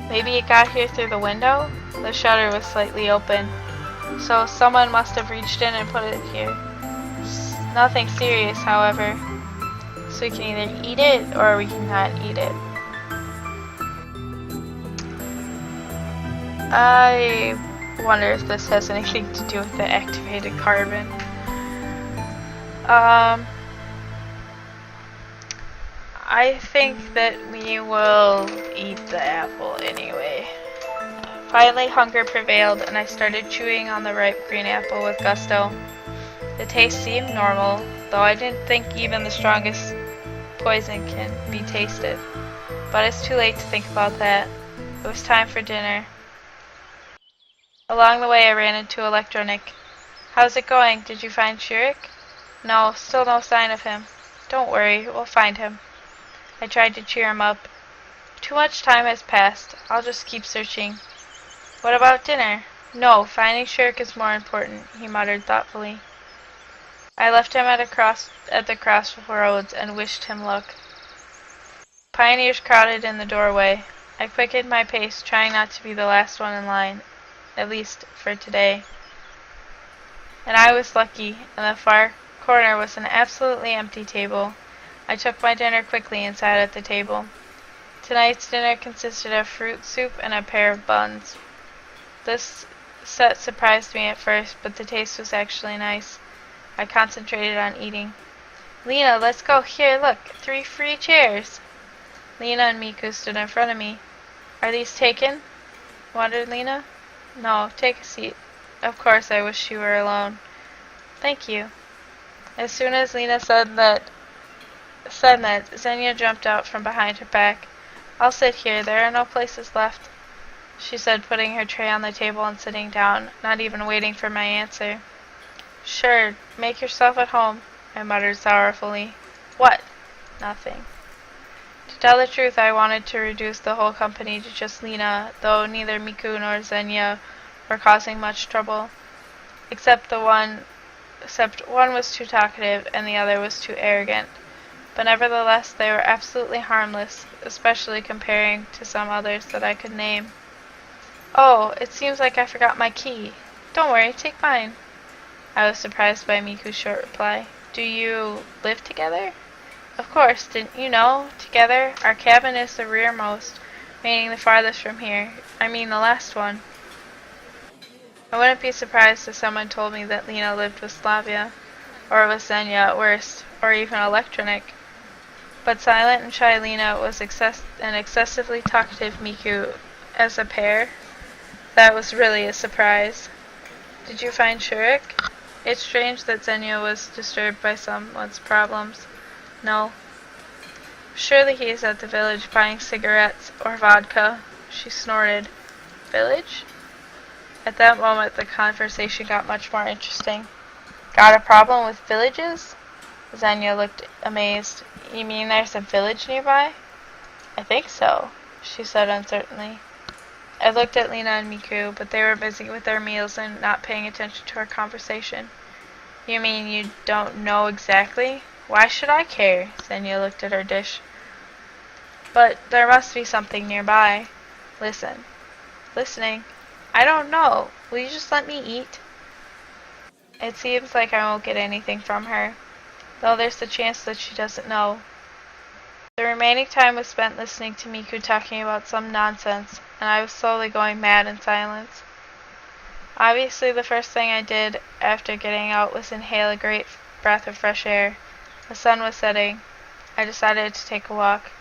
Maybe it got here through the window? The shutter was slightly open, so someone must have reached in and put it here. Nothing serious, however, so we can either eat it or we cannot eat it. I wonder if this has anything to do with the activated carbon. I think that we will eat the apple anyway. Finally, hunger prevailed, and I started chewing on the ripe green apple with gusto. The taste seemed normal, though I didn't think even the strongest poison can be tasted. But it's too late to think about that. It was time for dinner. Along the way, I ran into Electronic. How's it going? Did you find Shurik? No, still no sign of him. Don't worry, we'll find him. I tried to cheer him up. Too much time has passed. I'll just keep searching. What about dinner? No, finding Shurik is more important, he muttered thoughtfully. I left him at the crossroads and wished him luck. Pioneers crowded in the doorway. I quickened my pace, trying not to be the last one in line, at least for today. And I was lucky. In the far corner was an absolutely empty table. I took my dinner quickly and sat at the table. Tonight's dinner consisted of fruit soup and a pair of buns. This set surprised me at first, but the taste was actually nice. I concentrated on eating. Lena, let's go. Here, look. 3 free chairs. Lena and Miku stood in front of me. Are these taken? Wondered Lena. No, take a seat. Of course, I wish you were alone. Thank you. As soon as Lena said that, Xenia jumped out from behind her back. I'll sit here. There are no places left, she said, putting her tray on the table and sitting down, not even waiting for my answer. Sure, make yourself at home, I muttered sorrowfully. What? Nothing. To tell the truth, I wanted to reduce the whole company to just Lena, though neither Miku nor Xenia were causing much trouble, except one was too talkative and the other was too arrogant. But nevertheless, they were absolutely harmless, especially comparing to some others that I could name. Oh, it seems like I forgot my key. Don't worry, take mine. I was surprised by Miku's short reply. Do you live together? Of course, didn't you know? Together, our cabin is the rearmost, meaning the farthest from here. I mean the last one. I wouldn't be surprised if someone told me that Lena lived with Slavia, or with Xenia at worst, or even Electronic. But silent and shy Lena was an excessively talkative Miku as a pair. That was really a surprise. Did you find Shurik? It's strange that Xenia was disturbed by someone's problems. No. Surely he is at the village buying cigarettes or vodka. She snorted. Village? At that moment, the conversation got much more interesting. Got a problem with villages? Xenia looked amazed. You mean there's a village nearby? I think so, she said uncertainly. I looked at Lena and Miku, but they were busy with their meals and not paying attention to our conversation. You mean you don't know exactly? Why should I care? Xenia looked at her dish. But there must be something nearby. Listen. Listening. I don't know. Will you just let me eat? It seems like I won't get anything from her, though there's the chance that she doesn't know. The remaining time was spent listening to Miku talking about some nonsense, and I was slowly going mad in silence. Obviously, the first thing I did after getting out was inhale a great breath of fresh air. The sun was setting. I decided to take a walk.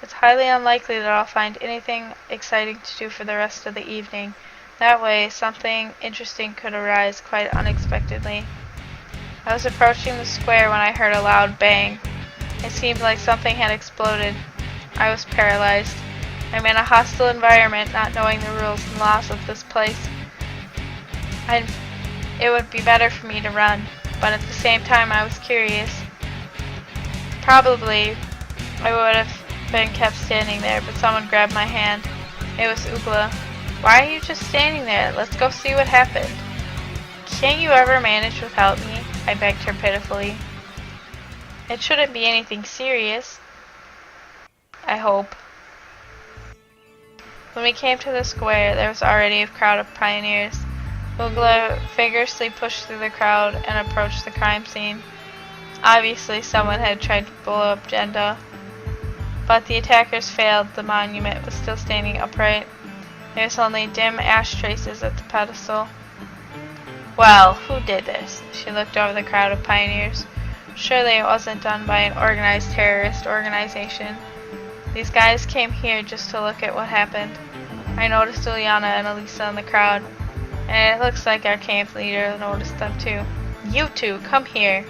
It's highly unlikely that I'll find anything exciting to do for the rest of the evening. That way, something interesting could arise quite unexpectedly. I was approaching the square when I heard a loud bang. It seemed like something had exploded. I was paralyzed. I'm in a hostile environment, not knowing the rules and laws of this place. It would be better for me to run, but at the same time I was curious. Probably I would have been kept standing there, but someone grabbed my hand. It was Ugla. Why are you just standing there? Let's go see what happened. Can't you ever manage without me? I begged her pitifully. It shouldn't be anything serious. I hope. When we came to the square, there was already a crowd of pioneers. Ugla vigorously pushed through the crowd and approached the crime scene. Obviously, someone had tried to blow up Jenda, but the attackers failed. The monument was still standing upright. There was only dim ash traces at the pedestal. Well, who did this? She looked over the crowd of pioneers. Surely it wasn't done by an organized terrorist organization. These guys came here just to look at what happened. I noticed Uliana and Elisa in the crowd, and it looks like our camp leader noticed them too. You two, come here.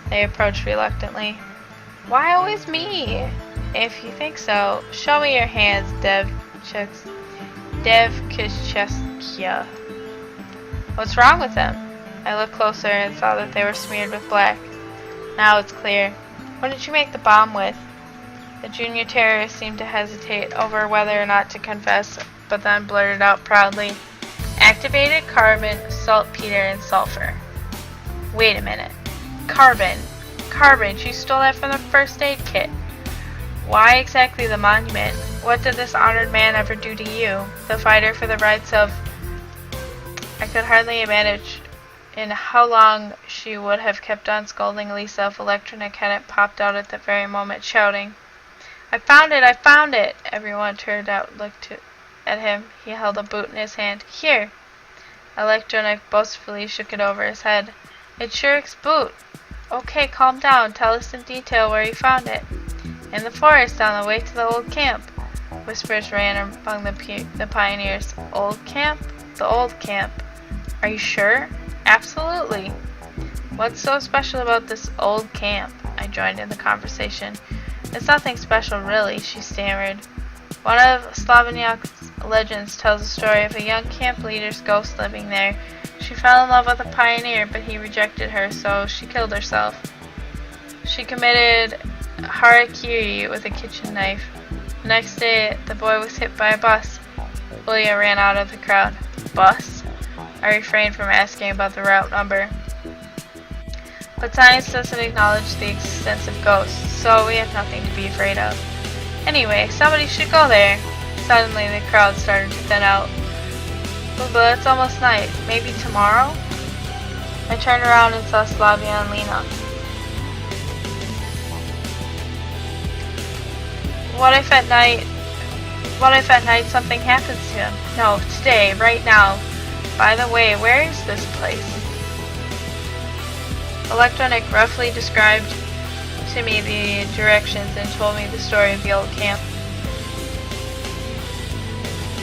They approached reluctantly. Why always me? If you think so, show me your hands, Devkisheskia. What's wrong with them? I looked closer and saw that they were smeared with black. Now it's clear. What did you make the bomb with? The junior terrorist seemed to hesitate over whether or not to confess, but then blurted out proudly, activated carbon, saltpeter, and sulfur. Wait a minute. Carbon, she stole that from the first aid kit. Why exactly the monument? What did this honored man ever do to you, the fighter for the rights of... I could hardly manage in how long she would have kept on scolding Lisa if Electronic hadn't popped out at that very moment, shouting, "I found it! I found it!" Everyone turned out, looked at him. He held a boot in his hand. "Here!" Electronic boastfully shook it over his head. "It's Shurik's boot!" "Okay, calm down. Tell us in detail where you found it." "In the forest on the way to the old camp." Whispers ran among the pioneers. "Old camp?" "The old camp." "Are you sure?" "Absolutely." "What's so special about this old camp?" I joined in the conversation. "It's nothing special, really," she stammered. "One of Slavonyak's legends tells a story of a young camp leader's ghost living there. She fell in love with a pioneer, but he rejected her, so she killed herself. She committed harakiri with a kitchen knife. The next day, the boy was hit by a bus. Julia ran out of the crowd. Bus? I refrained from asking about the route number. But science doesn't acknowledge the existence of ghosts, so we have nothing to be afraid of. Anyway, somebody should go there. Suddenly, the crowd started to thin out. But it's almost night. Maybe tomorrow? I turned around and saw Slavia and Lena. What if at night something happens to him? No, today, right now. By the way, where is this place? Electronic roughly described to me the directions and told me the story of the old camp.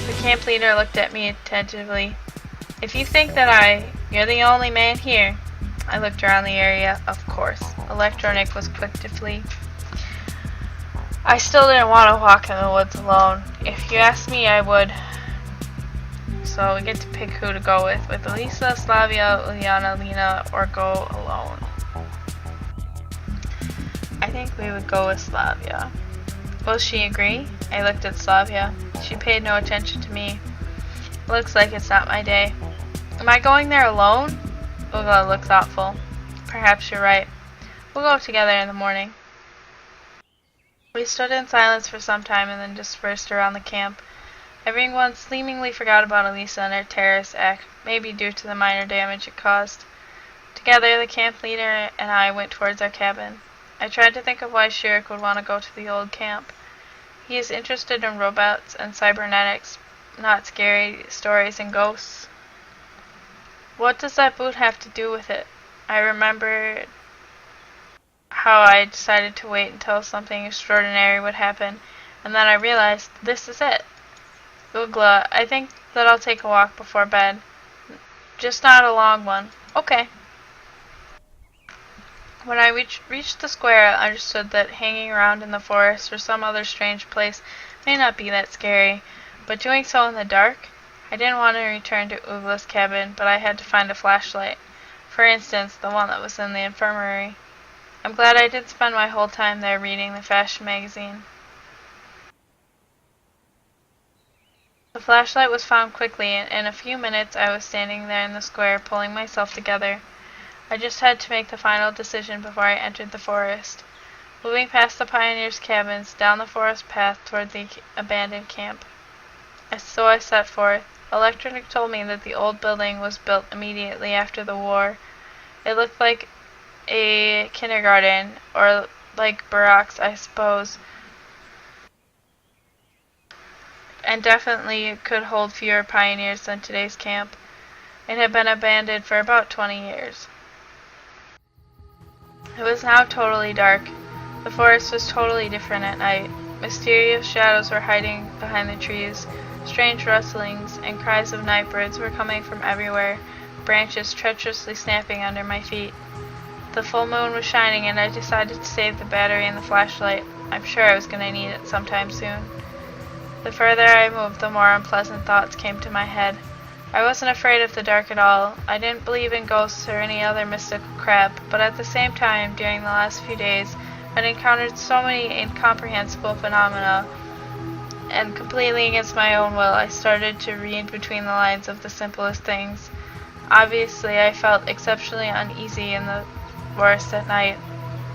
The camp leader looked at me attentively. If you think that you're the only man here. I looked around the area, of course. Electronic was quick to flee. I still didn't want to walk in the woods alone. If you asked me, I would. So we get to pick who to go with Elisa, Slavia, Uliana, Lena, or go alone. I think we would go with Slavia. Will she agree? I looked at Slavia. She paid no attention to me. Looks like it's not my day. Am I going there alone? Ugla looked thoughtful. Perhaps you're right. We'll go together in the morning. We stood in silence for some time and then dispersed around the camp. Everyone seemingly forgot about Elisa and her terrorist act, maybe due to the minor damage it caused. Together, the camp leader and I went towards our cabin. I tried to think of why Shurik would want to go to the old camp. He is interested in robots and cybernetics, not scary stories and ghosts. What does that boot have to do with it? I remembered how I decided to wait until something extraordinary would happen, and then I realized this is it. Ugla, I think that I'll take a walk before bed. Just not a long one. Okay. When I reached the square, I understood that hanging around in the forest or some other strange place may not be that scary, but doing so in the dark? I didn't want to return to Ugla's cabin, but I had to find a flashlight. For instance, the one that was in the infirmary. I'm glad I didn't spend my whole time there reading the fashion magazine. The flashlight was found quickly, and in a few minutes I was standing there in the square, pulling myself together. I just had to make the final decision before I entered the forest. Moving past the pioneers' cabins, down the forest path toward the abandoned camp. So I set forth. Electronic told me that the old building was built immediately after the war. It looked like a kindergarten, or like barracks, I suppose, and definitely could hold fewer pioneers than today's camp. It had been abandoned for about 20 years. It was now totally dark. The forest was totally different at night. Mysterious shadows were hiding behind the trees. Strange rustlings and cries of night birds were coming from everywhere, branches treacherously snapping under my feet. The full moon was shining, and I decided to save the battery in the flashlight. I'm sure I was going to need it sometime soon. The further I moved, the more unpleasant thoughts came to my head. I wasn't afraid of the dark at all. I didn't believe in ghosts or any other mystical crap, but at the same time, during the last few days, I'd encountered so many incomprehensible phenomena, and completely against my own will, I started to read between the lines of the simplest things. Obviously, I felt exceptionally uneasy in the forest at night.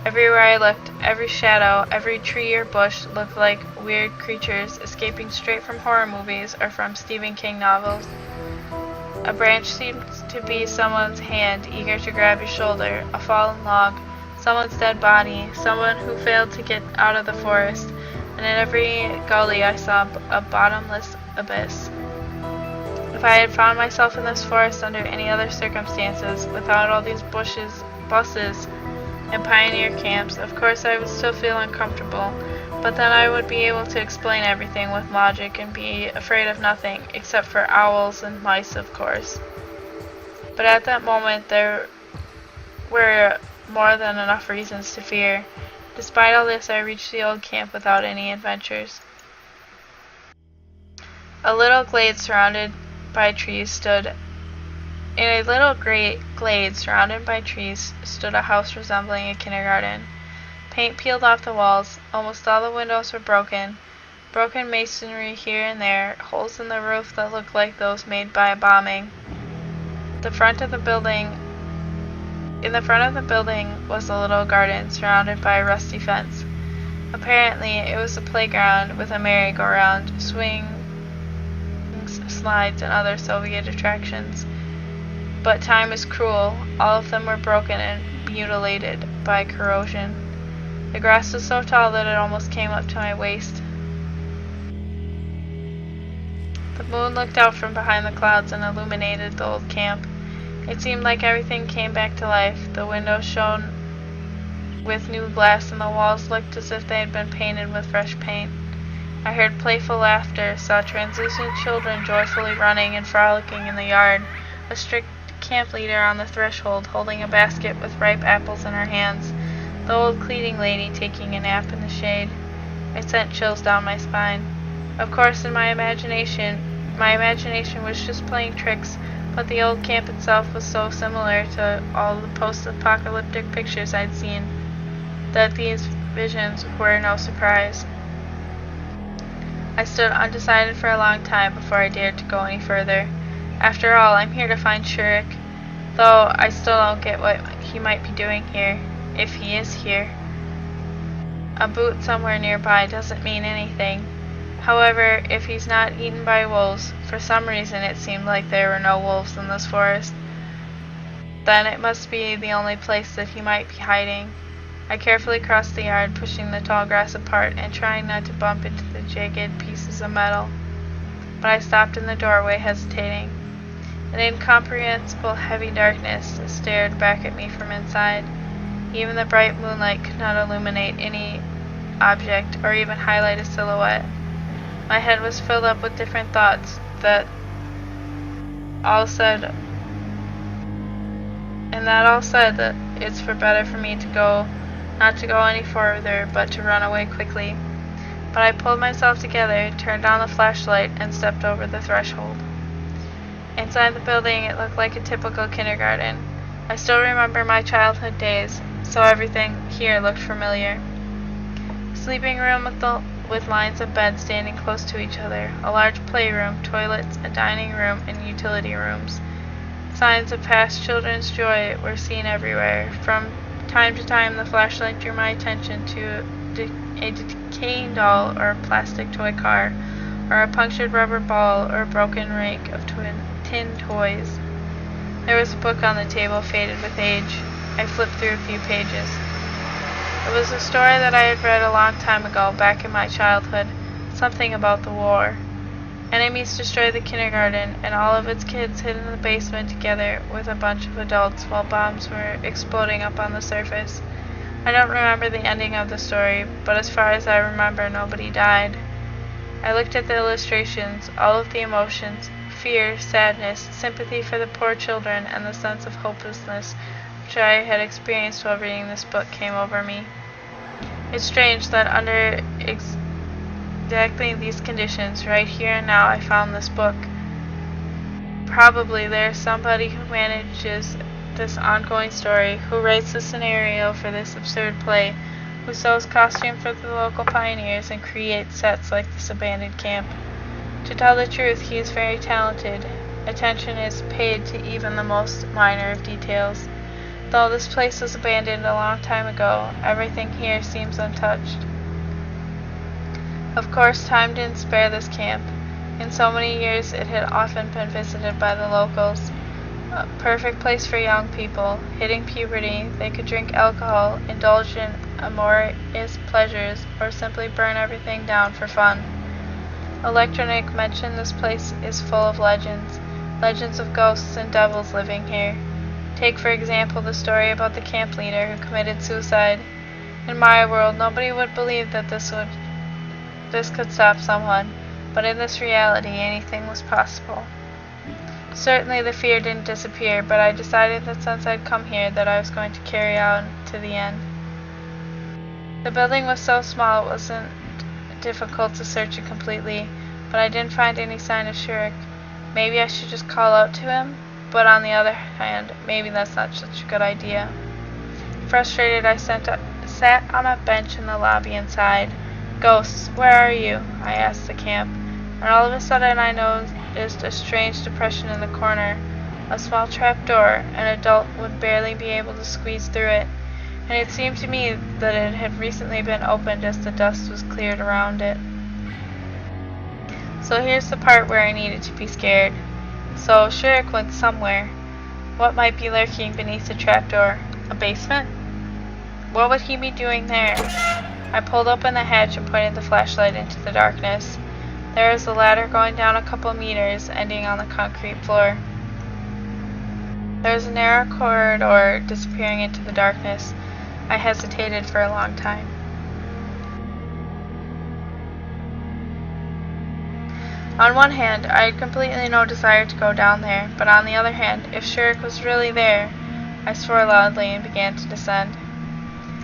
Everywhere I looked, every shadow, every tree or bush looked like weird creatures escaping straight from horror movies or from Stephen King novels. A branch seemed to be someone's hand eager to grab your shoulder, a fallen log, someone's dead body, someone who failed to get out of the forest, and in every gully I saw a bottomless abyss. If I had found myself in this forest under any other circumstances, without all these bushes, buses, and pioneer camps, of course I would still feel uncomfortable, but then I would be able to explain everything with logic and be afraid of nothing, except for owls and mice, of course. But at that moment there were more than enough reasons to fear. Despite all this, I reached the old camp without any adventures. A little glade surrounded by trees stood. In a little glade surrounded by trees stood a house resembling a kindergarten. Paint peeled off the walls. Almost all the windows were broken. Broken masonry here and there, holes in the roof that looked like those made by a bombing. In the front of the building was a little garden surrounded by a rusty fence. Apparently, it was a playground with a merry-go-round, swings, slides, and other Soviet attractions. But time is cruel. All of them were broken and mutilated by corrosion. The grass was so tall that it almost came up to my waist. The moon looked out from behind the clouds and illuminated the old camp. It seemed like everything came back to life. The windows shone with new glass and the walls looked as if they had been painted with fresh paint. I heard playful laughter, saw translucent children joyfully running and frolicking in the yard, a strict camp leader on the threshold holding a basket with ripe apples in her hands, the old cleaning lady taking a nap in the shade. It sent chills down my spine. Of course, in my imagination was just playing tricks, but the old camp itself was so similar to all the post-apocalyptic pictures I'd seen that these visions were no surprise. I stood undecided for a long time before I dared to go any further. After all, I'm here to find Shurik, though I still don't get what he might be doing here, if he is here. A boot somewhere nearby doesn't mean anything. However, if he's not eaten by wolves, for some reason it seemed like there were no wolves in this forest, then it must be the only place that he might be hiding. I carefully crossed the yard, pushing the tall grass apart and trying not to bump into the jagged pieces of metal. But I stopped in the doorway, hesitating. An incomprehensible heavy darkness stared back at me from inside. Even the bright moonlight could not illuminate any object or even highlight a silhouette. My head was filled up with different thoughts that all said that it's for better for me to go, not to go any further, but to run away quickly. But I pulled myself together, turned on the flashlight, and stepped over the threshold. Inside the building, it looked like a typical kindergarten. I still remember my childhood days, so everything here looked familiar. A sleeping room with lines of beds standing close to each other, a large playroom, toilets, a dining room, and utility rooms. Signs of past children's joy were seen everywhere. From time to time, the flashlight drew my attention to a decaying doll or a plastic toy car, or a punctured rubber ball or a broken rake of tin toys. There was a book on the table, faded with age. I flipped through a few pages. It was a story that I had read a long time ago, back in my childhood, something about the war. Enemies destroyed the kindergarten, and all of its kids hid in the basement together with a bunch of adults while bombs were exploding up on the surface. I don't remember the ending of the story, but as far as I remember, nobody died. I looked at the illustrations, all of the emotions, fear, sadness, sympathy for the poor children, and the sense of hopelessness which I had experienced while reading this book came over me. It's strange that under exactly these conditions, right here and now, I found this book. Probably there's somebody who manages this ongoing story, who writes the scenario for this absurd play, who sews costumes for the local pioneers and creates sets like this abandoned camp. To tell the truth, he is very talented. Attention is paid to even the most minor of details. Though this place was abandoned a long time ago, everything here seems untouched. Of course, time didn't spare this camp. In so many years, it had often been visited by the locals. A perfect place for young people, hitting puberty. They could drink alcohol, indulge in amorous pleasures, or simply burn everything down for fun. Electronic mentioned this place is full of legends. Legends of ghosts and devils living here. Take for example the story about the camp leader who committed suicide. In my world, nobody would believe that this could stop someone, but in this reality, anything was possible. Certainly the fear didn't disappear, but I decided that since I'd come here that I was going to carry on to the end. The building was so small it wasn't difficult to search it completely, but I didn't find any sign of Shurik. Maybe I should just call out to him, but on the other hand, maybe that's not such a good idea. Frustrated, I sat on a bench in the lobby inside. "Ghosts, where are you?" I asked the camp, and all of a sudden I noticed a strange depression in the corner, a small trap door. An adult would barely be able to squeeze through it, and it seemed to me that it had recently been opened as the dust was cleared around it. So here's the part where I needed to be scared. So Shurik went somewhere. What might be lurking beneath the trapdoor? A basement? What would he be doing there? I pulled open the hatch and pointed the flashlight into the darkness. There was a ladder going down a couple meters, ending on the concrete floor. There was a narrow corridor disappearing into the darkness. I hesitated for a long time. On one hand, I had completely no desire to go down there, but on the other hand, if Shurik was really there, I swore loudly and began to descend.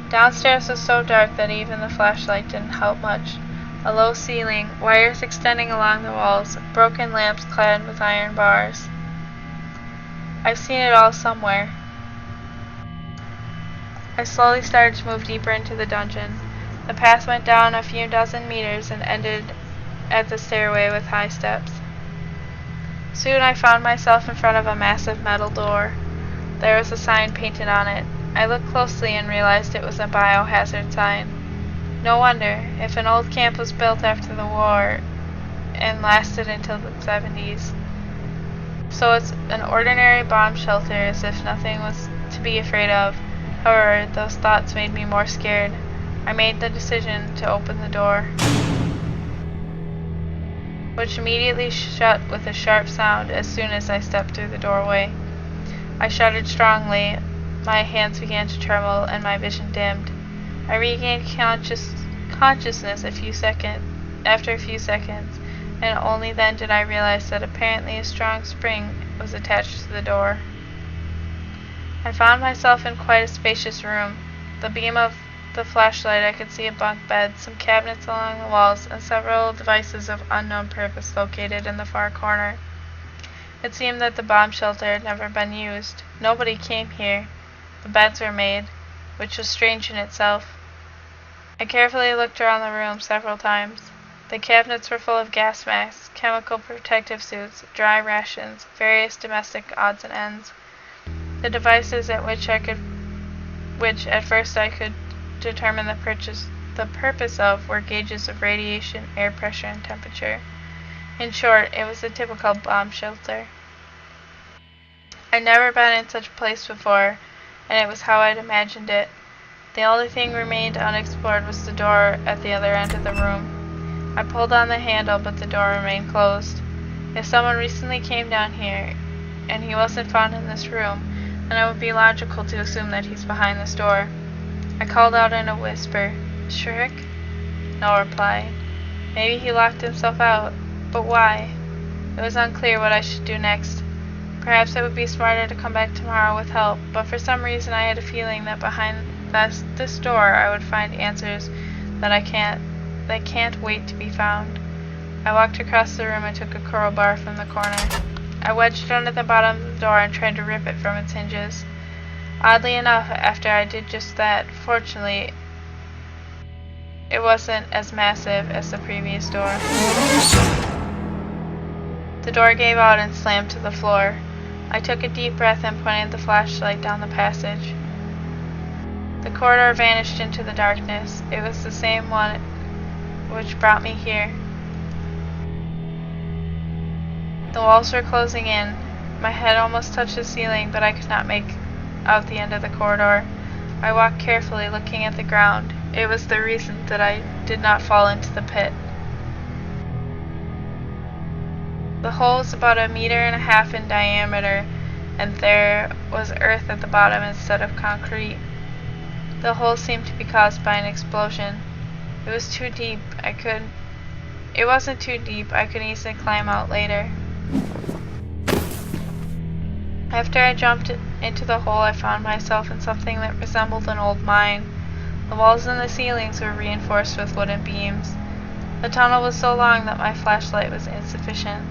Downstairs was so dark that even the flashlight didn't help much. A low ceiling, wires extending along the walls, broken lamps clad with iron bars. I've seen it all somewhere. I slowly started to move deeper into the dungeon. The path went down a few dozen meters and ended at the stairway with high steps. Soon I found myself in front of a massive metal door. There was a sign painted on it. I looked closely and realized it was a biohazard sign. No wonder, if an old camp was built after the war and lasted until the 70s. So it's an ordinary bomb shelter, as if nothing was to be afraid of. However, those thoughts made me more scared. I made the decision to open the door, which immediately shut with a sharp sound as soon as I stepped through the doorway. I shuddered strongly, my hands began to tremble, and my vision dimmed. I regained consciousness after a few seconds, and only then did I realize that apparently a strong spring was attached to the door. I found myself in quite a spacious room. The beam of the flashlight, I could see a bunk bed, some cabinets along the walls, and several devices of unknown purpose located in the far corner. It seemed that the bomb shelter had never been used. Nobody came here. The beds were made, which was strange in itself. I carefully looked around the room several times. The cabinets were full of gas masks, chemical protective suits, dry rations, various domestic odds and ends. The devices which at first I could determine the purpose of were gauges of radiation, air pressure, and temperature. In short, it was a typical bomb shelter. I'd never been in such a place before, and it was how I'd imagined it. The only thing remained unexplored was the door at the other end of the room. I pulled on the handle, but the door remained closed. If someone recently came down here, and he wasn't found in this room, then it would be logical to assume that he's behind this door. I called out in a whisper, "Shurik?" No reply. Maybe he locked himself out, but why? It was unclear what I should do next. Perhaps it would be smarter to come back tomorrow with help, but for some reason I had a feeling that behind this door I would find answers that can't wait to be found. I walked across the room and took a crowbar from the corner. I wedged it under the bottom of the door and tried to rip it from its hinges. Oddly enough, after I did just that, fortunately, it wasn't as massive as the previous door. The door gave out and slammed to the floor. I took a deep breath and pointed the flashlight down the passage. The corridor vanished into the darkness. It was the same one which brought me here. The walls were closing in. My head almost touched the ceiling, but I could not make out the end of the corridor. I walked carefully, looking at the ground. It was the reason that I did not fall into the pit. The hole was about 1.5 meters in diameter, and there was earth at the bottom instead of concrete. The hole seemed to be caused by an explosion. It was too deep. It wasn't too deep. I could easily climb out later. After I jumped into the hole, I found myself in something that resembled an old mine. The walls and the ceilings were reinforced with wooden beams. The tunnel was so long that my flashlight was insufficient.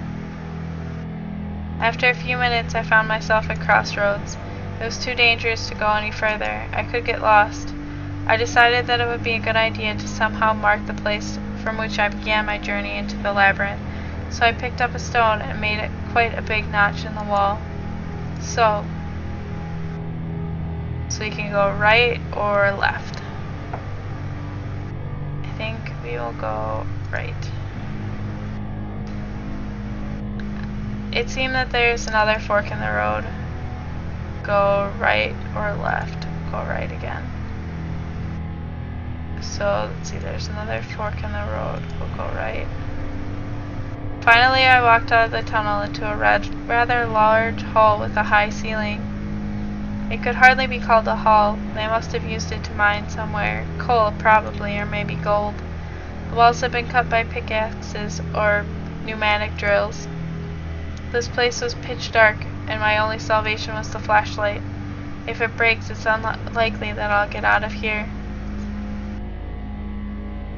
After a few minutes, I found myself at crossroads. It was too dangerous to go any further. I could get lost. I decided that it would be a good idea to somehow mark the place from which I began my journey into the labyrinth. So I picked up a stone and made it quite a big notch in the wall. So you can go right or left. I think we will go right. It seemed that there's another fork in the road. Go right or left. Go right again. So let's see, there's another fork in the road. We'll go right. Finally, I walked out of the tunnel into a rather large hall with a high ceiling. It could hardly be called a hall. They must have used it to mine somewhere. Coal, probably, or maybe gold. The walls had been cut by pickaxes or pneumatic drills. This place was pitch dark, and my only salvation was the flashlight. If it breaks, it's unlikely that I'll get out of here.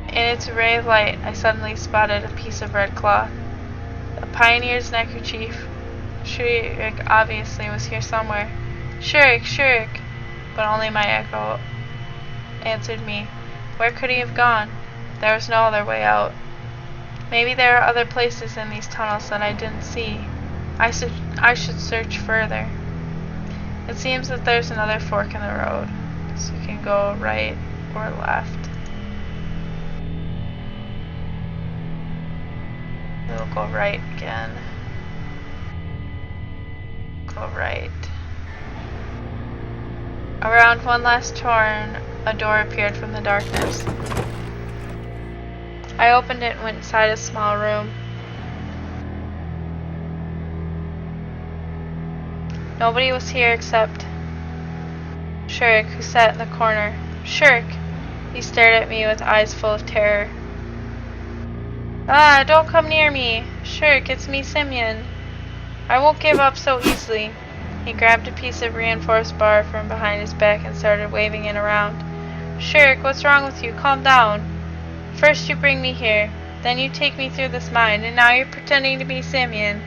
In its ray of light, I suddenly spotted a piece of red cloth. A pioneer's neckerchief. Shurik obviously was here somewhere. Shurik, Shurik! But only my echo answered me. Where could he have gone? There was no other way out. Maybe there are other places in these tunnels that I didn't see. I should search further. It seems that there's another fork in the road, so you can go right or left. We'll go right again. Go right. Around one last turn, a door appeared from the darkness. I opened it and went inside a small room. Nobody was here except Shurik, who sat in the corner. Shurik! He stared at me with eyes full of terror. Ah, don't come near me! Shurik, it's me, Simeon. I won't give up so easily. He grabbed a piece of reinforced bar from behind his back and started waving it around. Shurik, what's wrong with you? Calm down. First you bring me here, then you take me through this mine, and now you're pretending to be Simeon.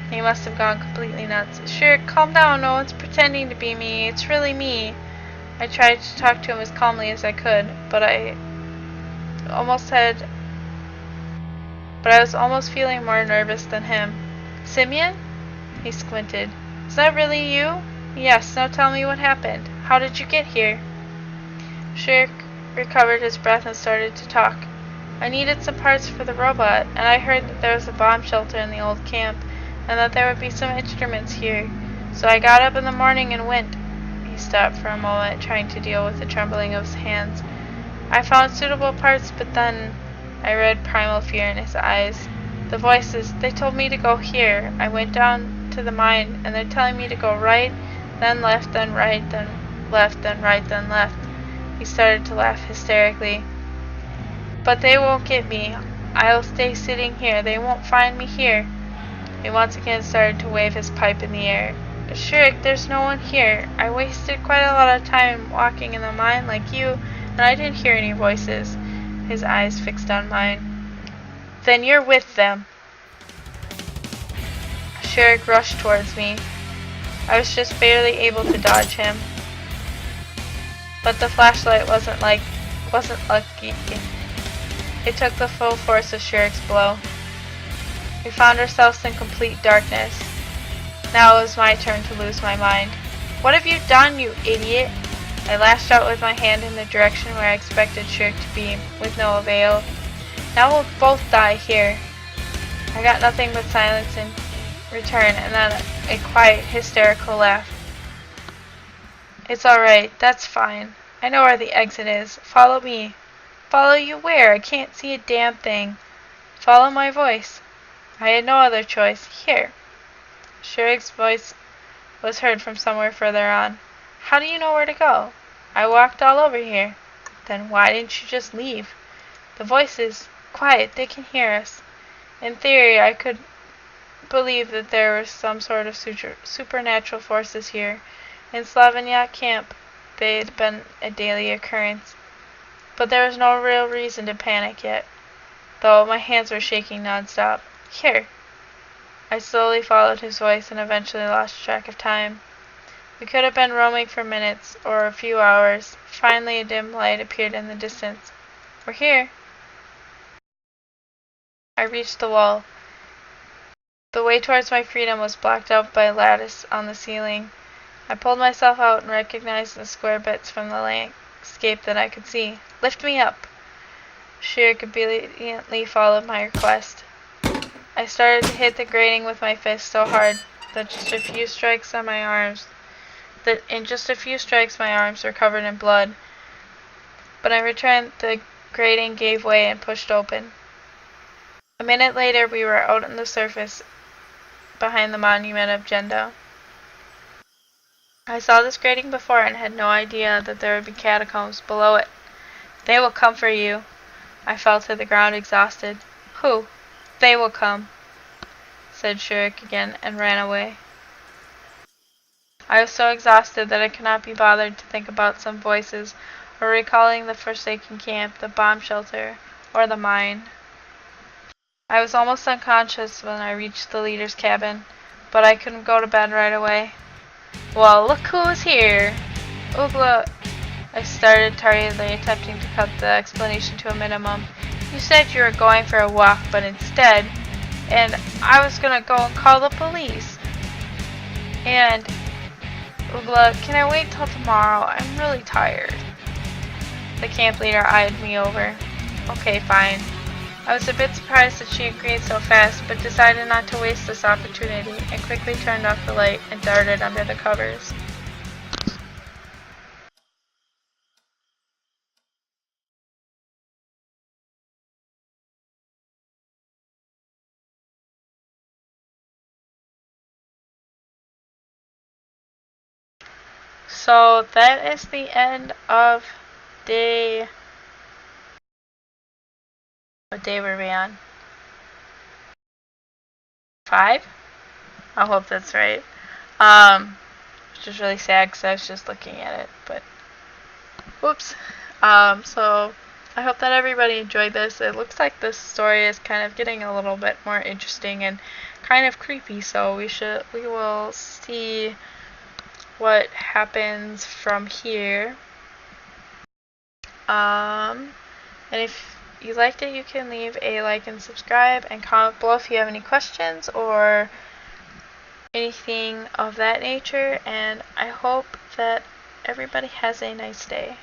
He must have gone completely nuts. Shurik, calm down, no one's pretending to be me. It's really me. I tried to talk to him as calmly as I could, but I was almost feeling more nervous than him. Simeon? He squinted. Is that really you? Yes, now tell me what happened. How did you get here? Shurik recovered his breath and started to talk. I needed some parts for the robot, and I heard that there was a bomb shelter in the old camp, and that there would be some instruments here. So I got up in the morning and went. He stopped for a moment, trying to deal with the trembling of his hands. I found suitable parts, but then I read primal fear in his eyes. The voices, they told me to go here. I went down to the mine, and they're telling me to go right, then left, then right, then left, then right, then left. He started to laugh hysterically. But they won't get me. I'll stay sitting here. They won't find me here. He once again started to wave his pipe in the air. Shurik, there's no one here. I wasted quite a lot of time walking in the mine like you, and I didn't hear any voices. His eyes fixed on mine. Then you're with them. Shurik rushed towards me. I was just barely able to dodge him. But the flashlight wasn't lucky. It took the full force of Shurik's blow. We found ourselves in complete darkness. Now it was my turn to lose my mind. What have you done, you idiot? I lashed out with my hand in the direction where I expected Shurik to be, with no avail. Now we'll both die here. I got nothing but silence return, and then a quiet, hysterical laugh. It's alright, that's fine. I know where the exit is. Follow me. Follow you where? I can't see a damn thing. Follow my voice. I had no other choice. Here. Shurik's voice was heard from somewhere further on. How do you know where to go? I walked all over here. Then why didn't you just leave? The voice is quiet. They can hear us. In theory, I could believe that there was some sort of supernatural forces here. In Slavonyak camp, they'd been a daily occurrence. But there was no real reason to panic yet, though my hands were shaking nonstop. Here. I slowly followed his voice and eventually lost track of time. We could have been roaming for minutes or a few hours. Finally, a dim light appeared in the distance. We're here. I reached the wall. The way towards my freedom was blocked out by a lattice on the ceiling. I pulled myself out and recognized the square bits from the landscape that I could see. Lift me up. Shurik obediently followed my request. I started to hit the grating with my fist so hard that in just a few strikes my arms were covered in blood. But in return, the grating gave way and pushed open. A minute later, we were out on the surface behind the monument of Jendo. I saw this grating before and had no idea that there would be catacombs below it. They will come for you. I fell to the ground exhausted. Who? They will come, said Shurik again, and ran away. I was so exhausted that I could not be bothered to think about some voices, or recalling the forsaken camp, the bomb shelter, or the mine. I was almost unconscious when I reached the leader's cabin, but I couldn't go to bed right away. Well, look who's here! Oogla! I started tiredly, attempting to cut the explanation to a minimum. You said you were going for a walk, but instead, and I was gonna go and call the police. And, Oogla, can I wait till tomorrow? I'm really tired. The camp leader eyed me over. Okay, fine. I was a bit surprised that she agreed so fast, but decided not to waste this opportunity, and quickly turned off the light and darted under the covers. So that is the end of day. What day were we on? 5? I hope that's right. Which is really sad because I was just looking at it, but whoops. So I hope that everybody enjoyed this. It looks like this story is kind of getting a little bit more interesting and kind of creepy, so we will see what happens from here. And if you liked it, you can leave a like and subscribe and comment below if you have any questions or anything of that nature, and I hope that everybody has a nice day.